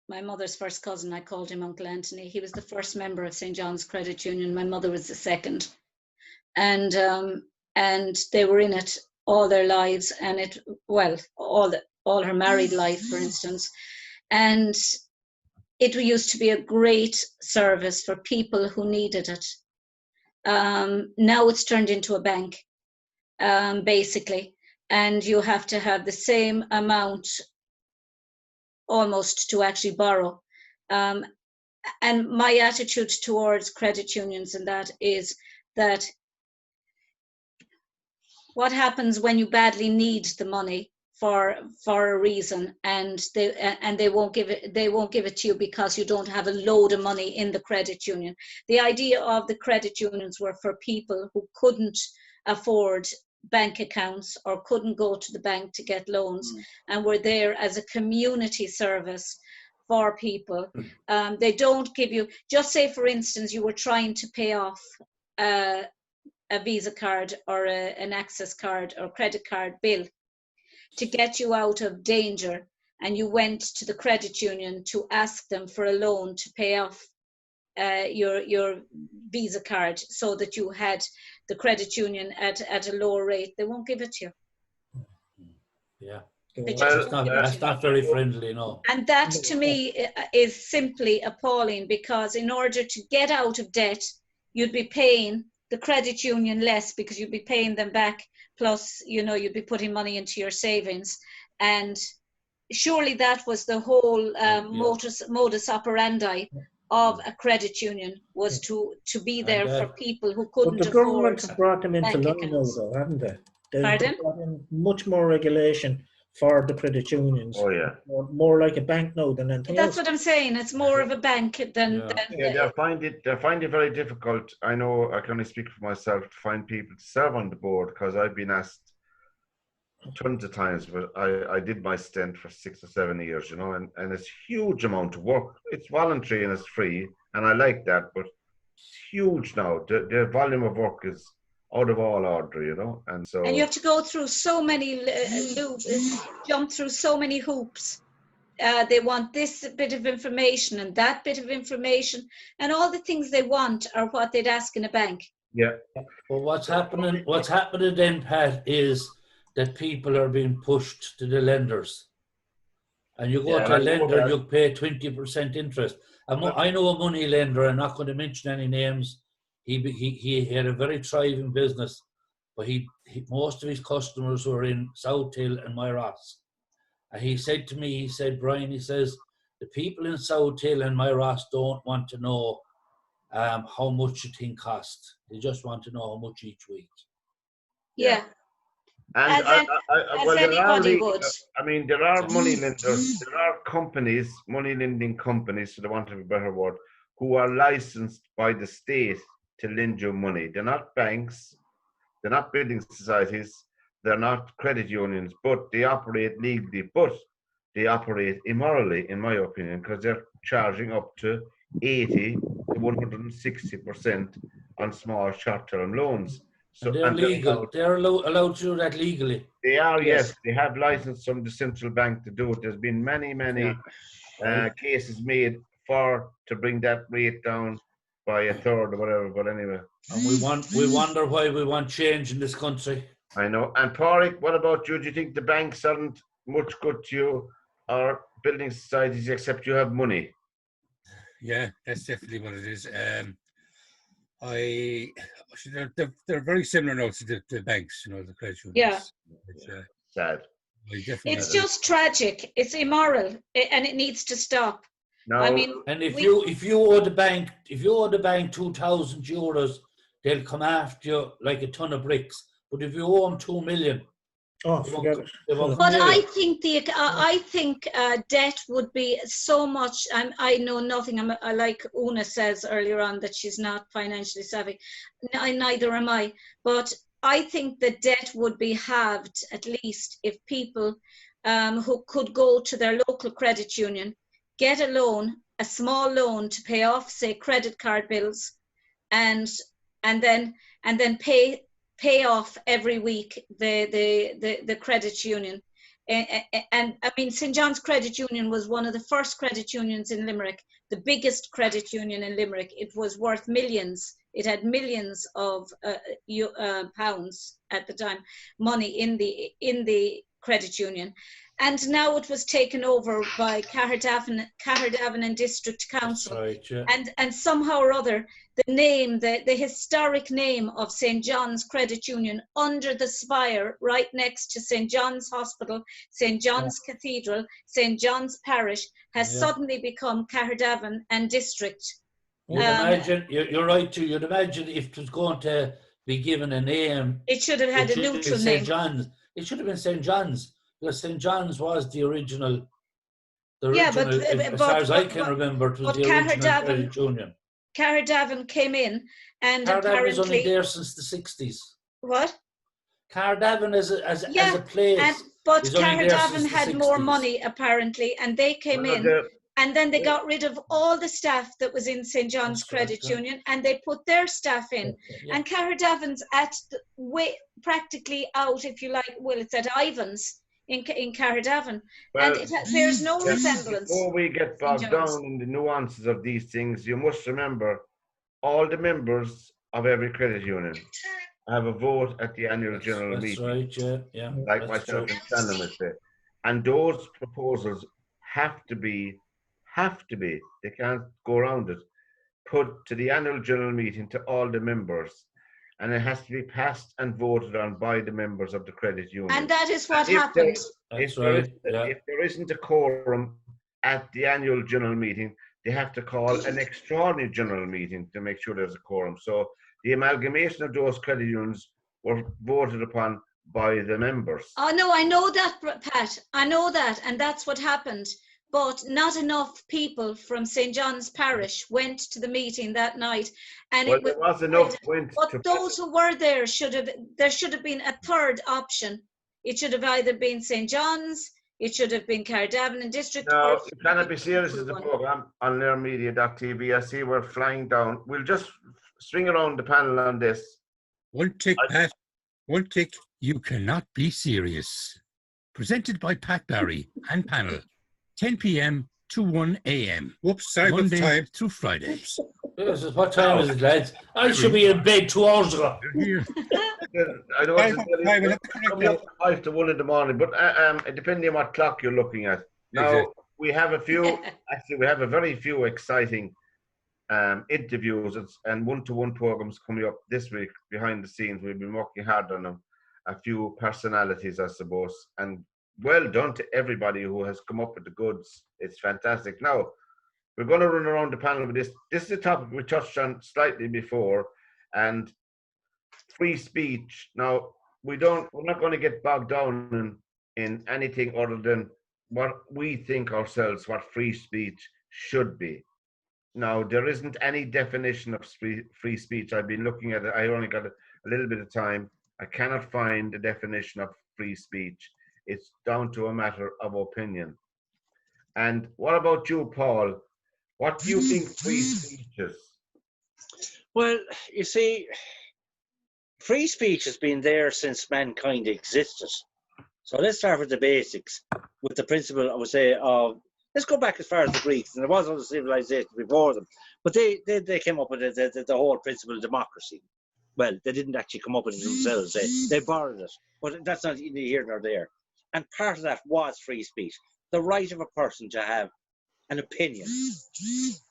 my mother's first cousin, I called him Uncle Anthony. He was the first member of St. John's Credit Union. My mother was the second, and they were in it all their lives, and all her married life, for instance, and it used to be a great service for people who needed it. Now it's turned into a bank, basically, and you have to have the same amount almost to actually borrow. And my attitude towards credit unions and that is that what happens when you badly need the money for a reason, and they won't give it to you because you don't have a load of money in the credit union. The idea of the credit unions were for people who couldn't afford bank accounts or couldn't go to the bank to get loans, and were there as a community service for people. They don't give you, just say for instance you were trying to pay off a Visa card or an Access card or credit card bill to get you out of danger, and you went to the credit union to ask them for a loan to pay off your Visa card so that you had the credit union at a lower rate, they won't give it to you. Yeah. Well, That's not very friendly, no. And that to me is simply appalling, because in order to get out of debt, you'd be paying the credit union less because you'd be paying them back, plus, you know, you'd be putting money into your savings. And surely that was the whole modus operandi of a credit union, was to be there for people who couldn't afford. But the government have brought them into line now, accounts. though, haven't they? They've Pardon? brought in much more regulation for the credit unions. Oh yeah. More like a bank now than anything That's else. what I'm saying. It's more of a bank than. They find it very difficult. I know I can only speak for myself to find people to serve on the board, because I've been asked tons of times, but I did my stint for 6 or 7 years, you know, and it's huge amount of work. It's voluntary and it's free, and I like that, but it's huge now. The volume of work is out of all order, you know, and so. And you have to go through so many loops, jump through so many hoops. They want this bit of information and that bit of information, and all the things they want are what they'd ask in a bank. Yeah. Well, what's happening then, Pat, is that people are being pushed to the lenders. And you go to a lender, you pay 20% interest. I know a money lender, I'm not going to mention any names. He had a very thriving business, but most of his customers were in South Hill and Myross. And he said to me, Brian, he says, the people in South Hill and Myross don't want to know how much a thing costs. They just want to know how much each week. Yeah. And as anybody would. I mean, there are money lenders, there are companies, money lending companies, for the want of a better word, who are licensed by the state to lend you money. They're not banks, they're not building societies, they're not credit unions, but they operate legally. But they operate immorally, in my opinion, because they're charging up to 80 to 160% on small short-term loans. And So, they're and they're legal. allowed, They're allowed to do that legally. they are, Yes. yes, they have license from the central bank to do it. There's been many Yeah. cases made to bring that rate down by a third or whatever. But anyway, And we wonder why we want change in this country. I know. And Paraig, what about you? Do you think the banks aren't much good to you, or building societies, except you have money? Yeah, that's definitely what it is. They're very similar now to the banks, you know, the credit unions. Yeah. It's, Sad. I definitely It's just tragic. It's immoral, and it needs to stop. Now, I mean, And if you owe the bank €2,000, they'll come after you like a ton of bricks. But if you owe them 2 million, Oh, they forget won't, it. they won't come but near I you. think debt would be so much. I know nothing. I like Una says earlier on that she's not financially savvy. Neither am I. But I think the debt would be halved at least if people who could go to their local credit union, get a loan, a small loan to pay off, say, credit card bills, and then pay off every week the credit union. And I mean, St. John's Credit Union was one of the first credit unions in Limerick, the biggest credit union in Limerick. It was worth millions. It had millions of pounds at the time, money in the credit union. And now it was taken over by Caherdavan and District Council. That's right, yeah. And somehow or other, the historic name of St. John's Credit Union under the spire right next to St. John's Hospital, St. John's Cathedral, St. John's Parish has suddenly become Caherdavan and District. You'd imagine, you're right too, you'd imagine if it was going to be given a name, it should have had a neutral name. It should have been St. John's, because St. John's was the original, as far as I can remember, it was the original credit union. Caherdavan came in, and Caherdavan is only apparently there since the 60s. what? Caherdavan as a place. But is only there Caherdavan since the had more 60s. money apparently, and they came in. And then they got rid of all the staff that was in St. John's Credit Union, and they put their staff in. And Caherdavan's practically out, if you like. Well, it's at Ivan's in Caherdavan, and it bears no resemblance. Before we get bogged down in the nuances of these things, you must remember all the members of every credit union have a vote at the annual general meeting. That's right, yeah. Like myself and Shannon would say. And those proposals have to be, they can't go around it, put to the annual general meeting to all the members. And it has to be passed and voted on by the members of the credit union. And that is what happened. If there isn't a quorum at the annual general meeting, they have to call an extraordinary general meeting to make sure there's a quorum. So the amalgamation of those credit unions were voted upon by the members. Oh no, I know that, Pat. I know that, and that's what happened. But not enough people from St. John's Parish went to the meeting that night, and there was enough went. But those who were there there should have been a third option. It should have either been St. John's, it should have been Caherdavan and District. No, you cannot be serious as the program on learnmedia.tv. I see we're flying down. We'll just swing around the panel on this. One tick, Pat. One tick. You cannot be serious. Presented by Pat Barry and panel. 10 p.m. to 1 a.m. Whoops, sorry, Monday time. through Friday. What time is it, lads? I should be in bed 2 hours ago. I know it's 5 to 1 in the morning, but depending on what clock you're looking at. Now, we have a few, actually, we have a very few exciting interviews and one-to-one programs coming up this week behind the scenes. We've been working hard on them. A few personalities, I suppose, and well done to everybody who has come up with the goods. It's fantastic. Now, we're going to run around the panel with this. This is a topic we touched on slightly before, and free speech. Now, we're not going to get bogged down in anything other than what we think ourselves, what free speech should be. Now, there isn't any definition of free speech. I've been looking at it. I only got a little bit of time. I cannot find a definition of free speech. It's down to a matter of opinion. And what about you, Paul? What do you think free speech is? Well, you see, free speech has been there since mankind existed. So let's start with the basics, with the principle, I would say, of, let's go back as far as the Greeks, and there was other civilizations before them, but they came up with the whole principle of democracy. Well, they didn't actually come up with it themselves, they borrowed it, but that's not either here nor there. And part of that was free speech, the right of a person to have an opinion.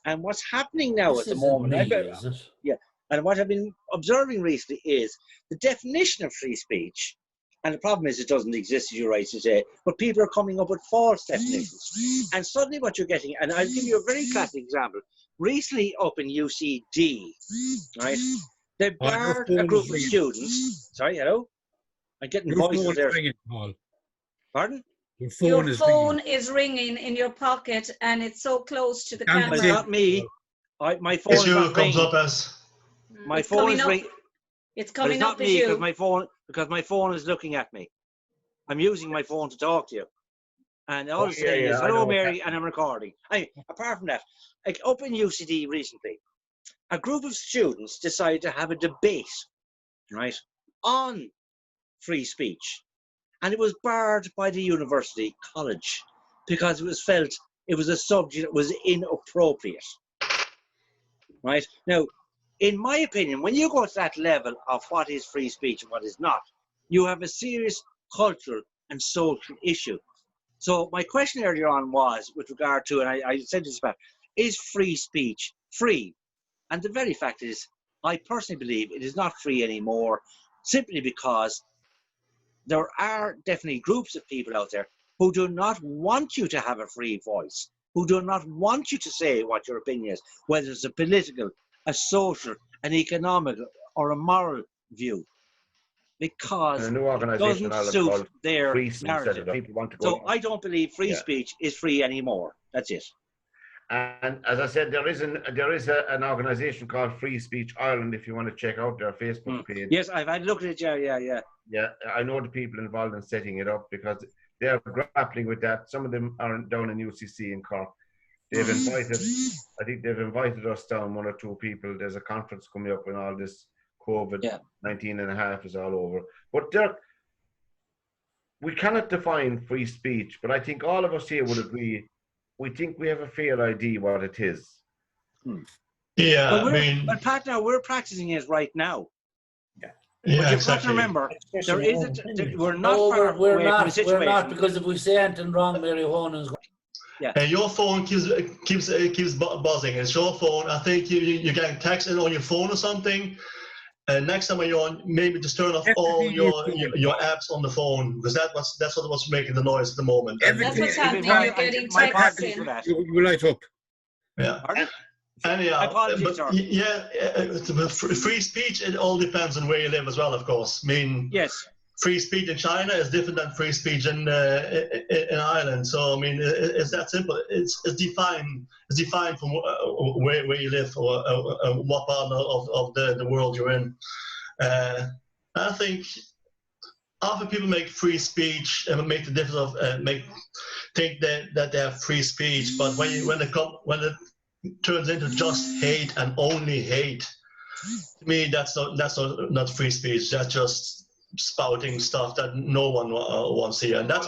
And what's happening now This at the isn't moment, me, is it? yeah, and what I've been observing recently is the definition of free speech. And the problem is it doesn't exist, as you rightly say, but people are coming up with false definitions. And suddenly what you're getting, and I'll give you a very classic example. Recently up in UCD, right, they barred a group of students. Sorry, hello? I'm getting Your voices phone there. is ringing, Paul. Pardon? Your phone Your is phone ringing. is ringing in your pocket and it's so close to the Can't It's see camera. not me. My phone It's is you not comes ringing. up as. My It's phone coming is up. ringing. It's But it's coming not up as me you. because my phone is looking at me. I'm using my phone to talk to you. And all Oh, I'm saying yeah, is, I know hello, what's Mary, and I'm recording. Apart from that, like up in UCD recently, a group of students decided to have a debate, right, on free speech. And it was barred by the university college because it was felt it was a subject that was inappropriate. Right? Now, in my opinion, when you go to that level of what is free speech and what is not, you have a serious cultural and social issue. So my question earlier on was with regard to, and I said this about, is free speech free? And the very fact is, I personally believe it is not free anymore, simply because there are definitely groups of people out there who do not want you to have a free voice, who do not want you to say what your opinion is, whether it's a political, a social, an economic, or a moral view, because And a new it organisation in doesn't Ireland suit called their Free Speech set narrative. it up. People want to So go. I don't believe free Yeah. speech is free anymore. That's it. And as I said, there is an organisation called Free Speech Ireland. If you want to check out their Facebook page. Yes, I've had a look at it. Yeah. Yeah, I know the people involved in setting it up because they're grappling with that. Some of them are down in UCC in Cork. They've invited, I think they've invited us down, one or two people. There's a conference coming up when all this COVID-19 and a half is all over. But Dirk, we cannot define free speech, but I think all of us here would agree, we think we have a fair idea what it is. Yeah, But Pat, now we're practicing it right now. yeah, But you've got to exactly. remember, there Expressing is your own opinion. we're not No, far we're away from a not. situation. We're not, because if we say anything wrong, Mary Honan's going. And your phone keeps buzzing. It's your phone. I think you're getting text on your phone or something. And next time when you're on, maybe just turn off all your apps on the phone, because that's what's making the noise at the moment. That's what's happening. You're getting My texts apologies for in. that. You light up. Yeah. Pardon? Anyhow, Apologies, but sir. yeah, free speech, it all depends on where you live as well, of course. I mean, Yes. free speech in China is different than free speech in Ireland. So I mean, it's that simple. It's defined from where you live or what part of the world you're in. I think often people make free speech and make the difference of think that they have free speech, but when it turns into just hate and only hate, to me that's not free speech. That's just spouting stuff that no one wants to hear, and that's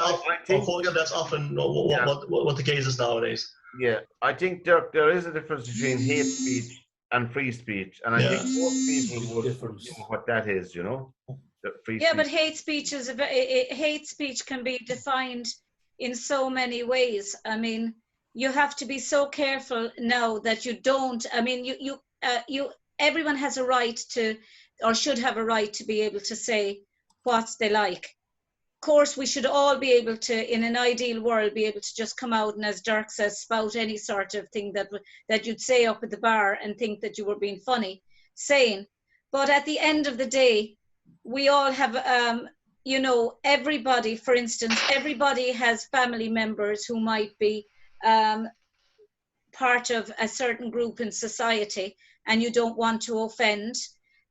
unfortunately that's often what the case is nowadays. Yeah, I think there is a difference between hate speech and free speech, and I think most people would know what that is, you know. Yeah, but hate speech is hate speech can be defined in so many ways. I mean, you have to be so careful now that you don't. I mean, everyone has a right to, or should have a right to be able to say what they like. Of course, we should all be able to, in an ideal world, be able to just come out and, as Dirk says, spout any sort of thing that you'd say up at the bar and think that you were being funny saying. But at the end of the day, we all have, you know, everybody, for instance, everybody has family members who might be part of a certain group in society, and you don't want to offend,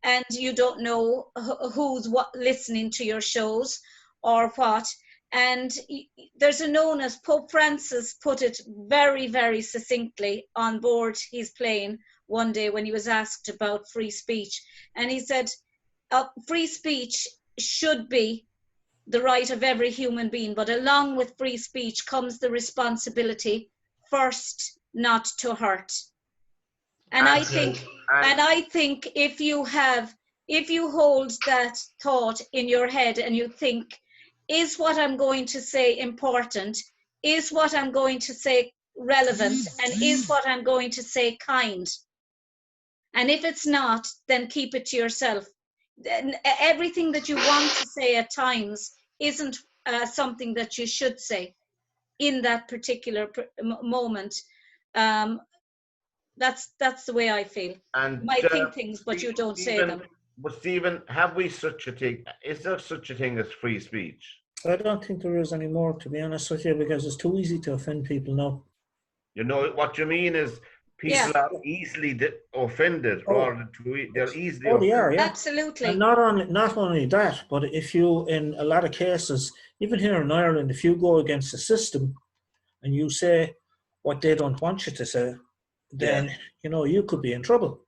and you don't know who's listening to your shows or what. And there's an onus. Pope Francis put it very, very succinctly on board his plane one day when he was asked about free speech. And he said, free speech should be the right of every human being, but along with free speech comes the responsibility first not to hurt. And I think if you hold that thought in your head and you think, is what I'm going to say important? Is what I'm going to say relevant? And is what I'm going to say kind? And if it's not, then keep it to yourself. Everything that you want to say at times isn't something that you should say in that particular moment. That's the way I feel. And you might think things, but you don't say them. But Stephen, have we such a thing? Is there such a thing as free speech? I don't think there is anymore, to be honest with you, because it's too easy to offend people now. You know, what you mean is people are easily offended, or they're easily offended. They are, yeah. Absolutely. And not only that, but if you, in a lot of cases, even here in Ireland, if you go against the system and you say what they don't want you to say, then, you know, you could be in trouble,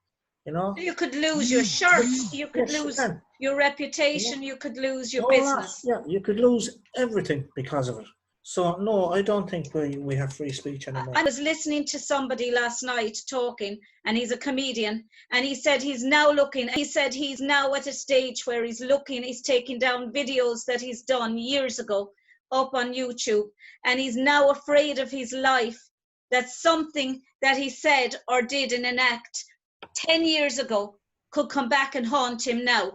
you know. You could lose your shirt, you could lose your reputation, you could lose your business. Yeah, you could lose everything because of it. So, no, I don't think we have free speech anymore. I was listening to somebody last night talking, and he's a comedian, and he said he's now at a stage where he's taking down videos that he's done years ago up on YouTube, and he's now afraid of his life, that something that he said or did in an act 10 years ago could come back and haunt him now,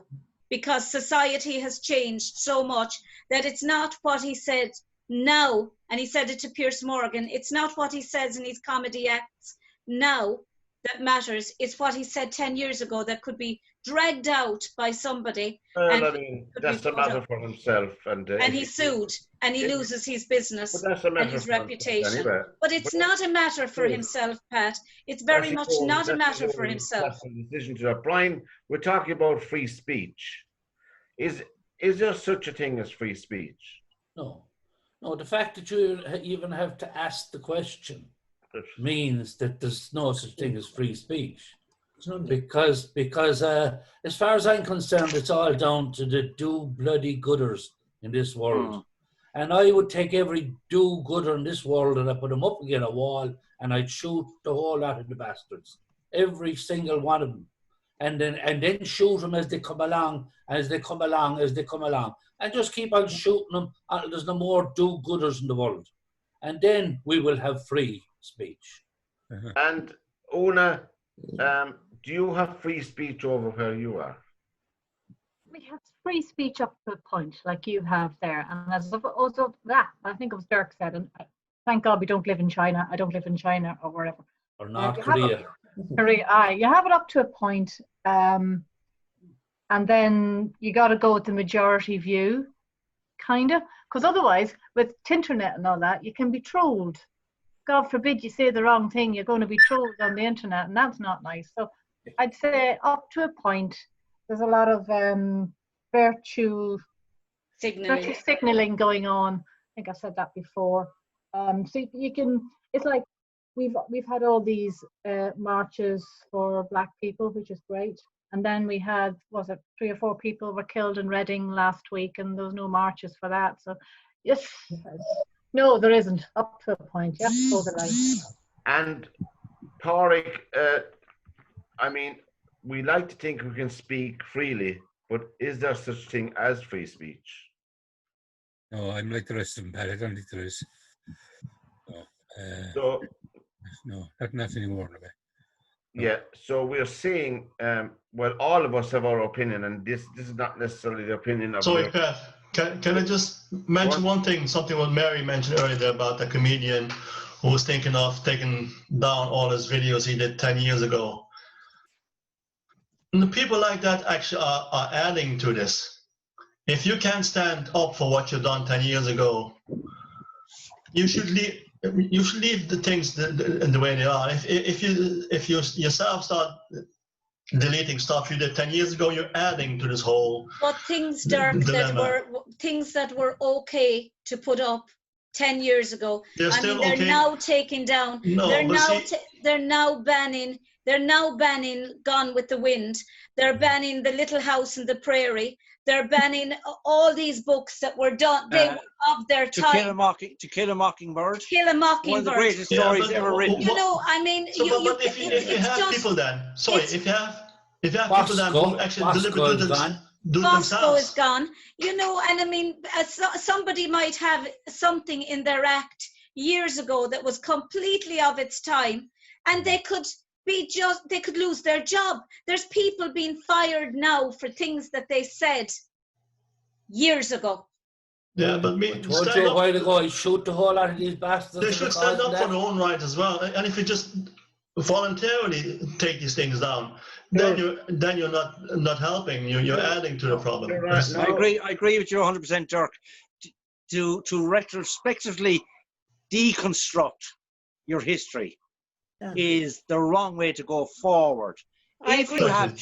because society has changed so much that it's not what he said now, and he said it to Pierce Morgan, it's not what he says in his comedy acts now that matters, it's what he said 10 years ago that could be dragged out by somebody. Well, I mean, that's a matter for himself. And he's sued, and he loses his business and his reputation. Anyway. But it's not a matter for himself, Pat. It's very much not a matter for himself. That's a decision to that. Brian, we're talking about free speech. Is there such a thing as free speech? No. No, the fact that you even have to ask the question means that there's no such thing as free speech. Because as far as I'm concerned, it's all down to the do-bloody-gooders in this world. And I would take every do-gooder in this world and I put them up against a wall and I'd shoot the whole lot of the bastards. Every single one of them. And then shoot them as they come along, as they come along. And just keep on shooting them until there's no more do-gooders in the world. And then we will have free speech. And Una, do you have free speech over where you are? We have free speech up to a point, like you have there. And as also that, I think it was Dirk said, and thank God we don't live in China. I don't live in China or wherever. Or North Korea. You have it up to a point, and then you got to go with the majority view, kind of, because otherwise, with Tinternet and all that, you can be trolled. God forbid you say the wrong thing, you're going to be trolled on the internet, and that's not nice. So I'd say up to a point, there's a lot of virtue signaling going on. I think I've said that before. So you can, it's like we've had all these marches for black people, which is great. And then we had, 3 or 4 people were killed in Reading last week, and there was no marches for that. So yes, no, there isn't. Up to a point, you have to go the line. And Paraig, I mean, we like to think we can speak freely, but is there such thing as free speech? No, I'm like the rest of them, Pat. I don't think there is. No, not anymore. No. Yeah, so we're seeing, well, all of us have our opinion, and this is not necessarily the opinion of... Sorry, Pat, can I just mention one thing, something what Mary mentioned earlier about the comedian who was thinking of taking down all his videos he did 10 years ago. And the people like that actually are adding to this. If you can't stand up for what you've done 10 years ago, you should leave the things in the way they are. If you yourself start deleting stuff you did 10 years ago. You're adding to this whole But things, Dirk, dilemma. that were okay to put up 10 years ago. They're I still mean, they're okay. now taking down. No, they're but now see, they're now banning. They're now banning Gone with the Wind. They're banning The Little House in the Prairie. They're banning all these books that were done. They were of their To time. Kill a Mockingbird. Kill a Mockingbird. One of the greatest Yeah, stories but ever written. You know, I mean, so, but if you have just, people then, sorry, it's- if you have people then who actually deliberately do it Bosco themselves. is gone. You know, and I mean, somebody might have something in their act years ago that was completely of its time, and they could lose their job. There's people being fired now for things that they said years ago. Yeah, but I told you a while ago, I shoot the whole lot of these bastards. They should stand up for their own right as well. And if you just voluntarily take these things down, then you're not helping. You're adding to the problem. Right. I agree with you 100%, Dirk. To retrospectively deconstruct your history is the wrong way to go forward. If you have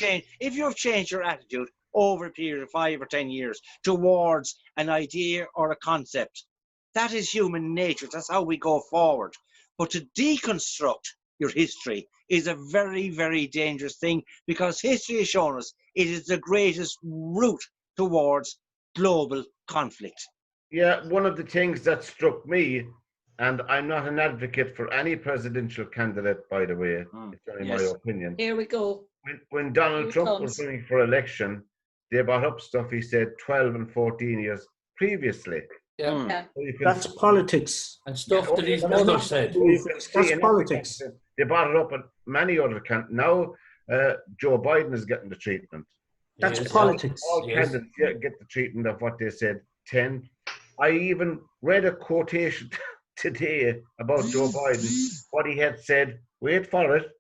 changed your attitude over a period of 5 or 10 years towards an idea or a concept, that is human nature. That's how we go forward. But to deconstruct your history is a very, very dangerous thing, because history has shown us it is the greatest route towards global conflict. Yeah, one of the things that struck me, and I'm not an advocate for any presidential candidate, by the way, it's only my opinion. Here we go. When Donald Trump was running for election, they brought up stuff he said 12 and 14 years previously. Yeah. So That's politics. And stuff that his mother said. That's politics. They brought it up at many other candidates. Now Joe Biden is getting the treatment. That's politics. All candidates get the treatment of what they said 10. I even read a quotation today about Joe Biden, what he had said, wait for it,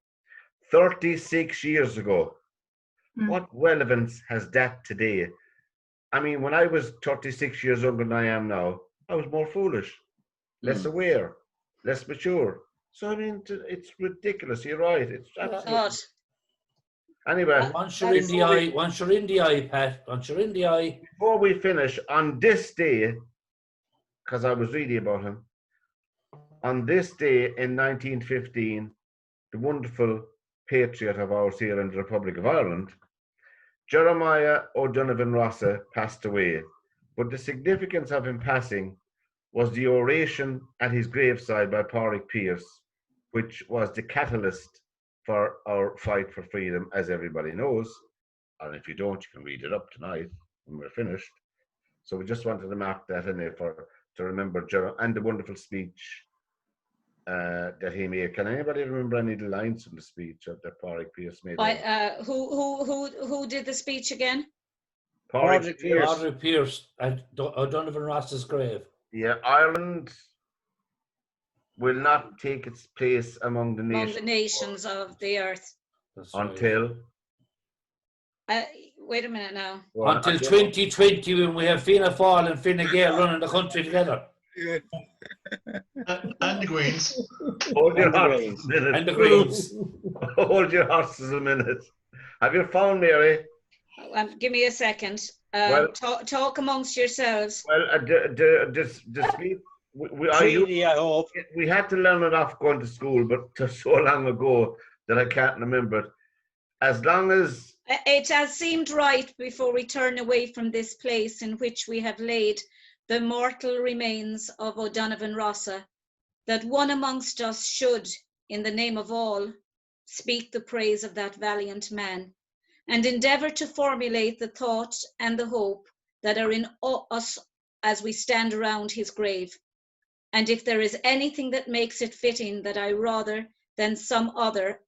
36 years ago. What relevance has that today? I mean, when I was 36 years younger than I am now, I was more foolish, less aware, less mature. So, I mean, it's ridiculous. You're right. It's absolutely... Anyway. Once you're in the eye, Pat, once you're in the eye. Before we finish, on this day, because I was reading about him, on this day in 1915, the wonderful patriot of ours here in the Republic of Ireland, Jeremiah O'Donovan Rossa, passed away. But the significance of him passing was the oration at his graveside by Paraig, which was the catalyst for our fight for freedom, as everybody knows. And if you don't, you can read it up tonight when we're finished. So we just wanted to mark that in there to remember Jeremiah and the wonderful speech that he made. Can anybody remember any of the lines from the speech that Paraig made? Who did the speech again? Paraig Pierce at O'Donovan Ross's grave. Yeah, Ireland will not take its place among the nations of the earth. Until wait a minute now. Well, until 2020, when we have Fianna Fáil and Fine Gael running the country together. And the Greens. Hold your horses a minute. And the Greens. Hold your horses a minute. Have you found Mary? Give me a second. Talk amongst yourselves. Well, the speech. I hope. We had to learn it off going to school, but so long ago that I can't remember it. As long as... It has seemed right before we turn away from this place in which we have laid the mortal remains of O'Donovan Rossa, that one amongst us should, in the name of all, speak the praise of that valiant man, and endeavour to formulate the thought and the hope that are in us as we stand around his grave. And if there is anything that makes it fitting that I rather than some other,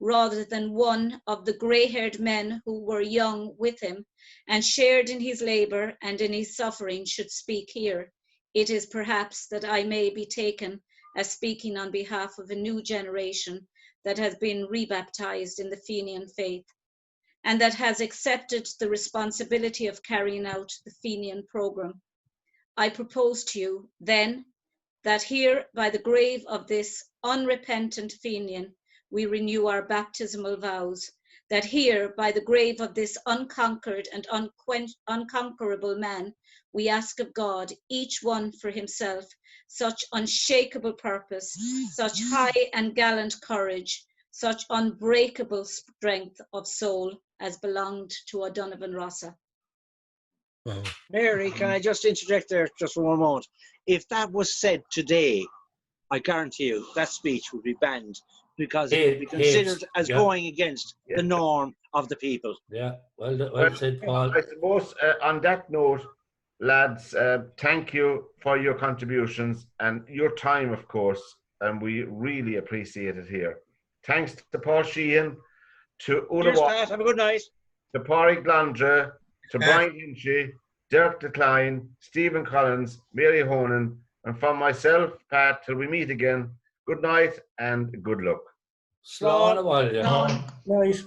rather than one of the grey-haired men who were young with him and shared in his labour and in his suffering, should speak here, it is perhaps that I may be taken as speaking on behalf of a new generation that has been rebaptized in the Fenian faith, and that has accepted the responsibility of carrying out the Fenian programme. I propose to you, then, that here by the grave of this unrepentant Fenian, we renew our baptismal vows, that here, by the grave of this unconquered and unconquerable man, we ask of God, each one for himself, such unshakable purpose, such high and gallant courage, such unbreakable strength of soul as belonged to O'Donovan Rossa. Wow. Mary, can I just interject there just for one moment? If that was said today, I guarantee you that speech would be banned because it would be considered as going against the norm of the people. Yeah, well said, Paul. I suppose on that note, lads, thank you for your contributions and your time, of course, and we really appreciate it here. Thanks to Paul Sheehan, to Cheers, Pat. Have a good night. To Paraig Londra, to Brian Hinchy, Dirk Klein, Stephen Collins, Mary Honan, and from myself, Pat, till we meet again, good night and good luck. Slán a bhaile. Nice.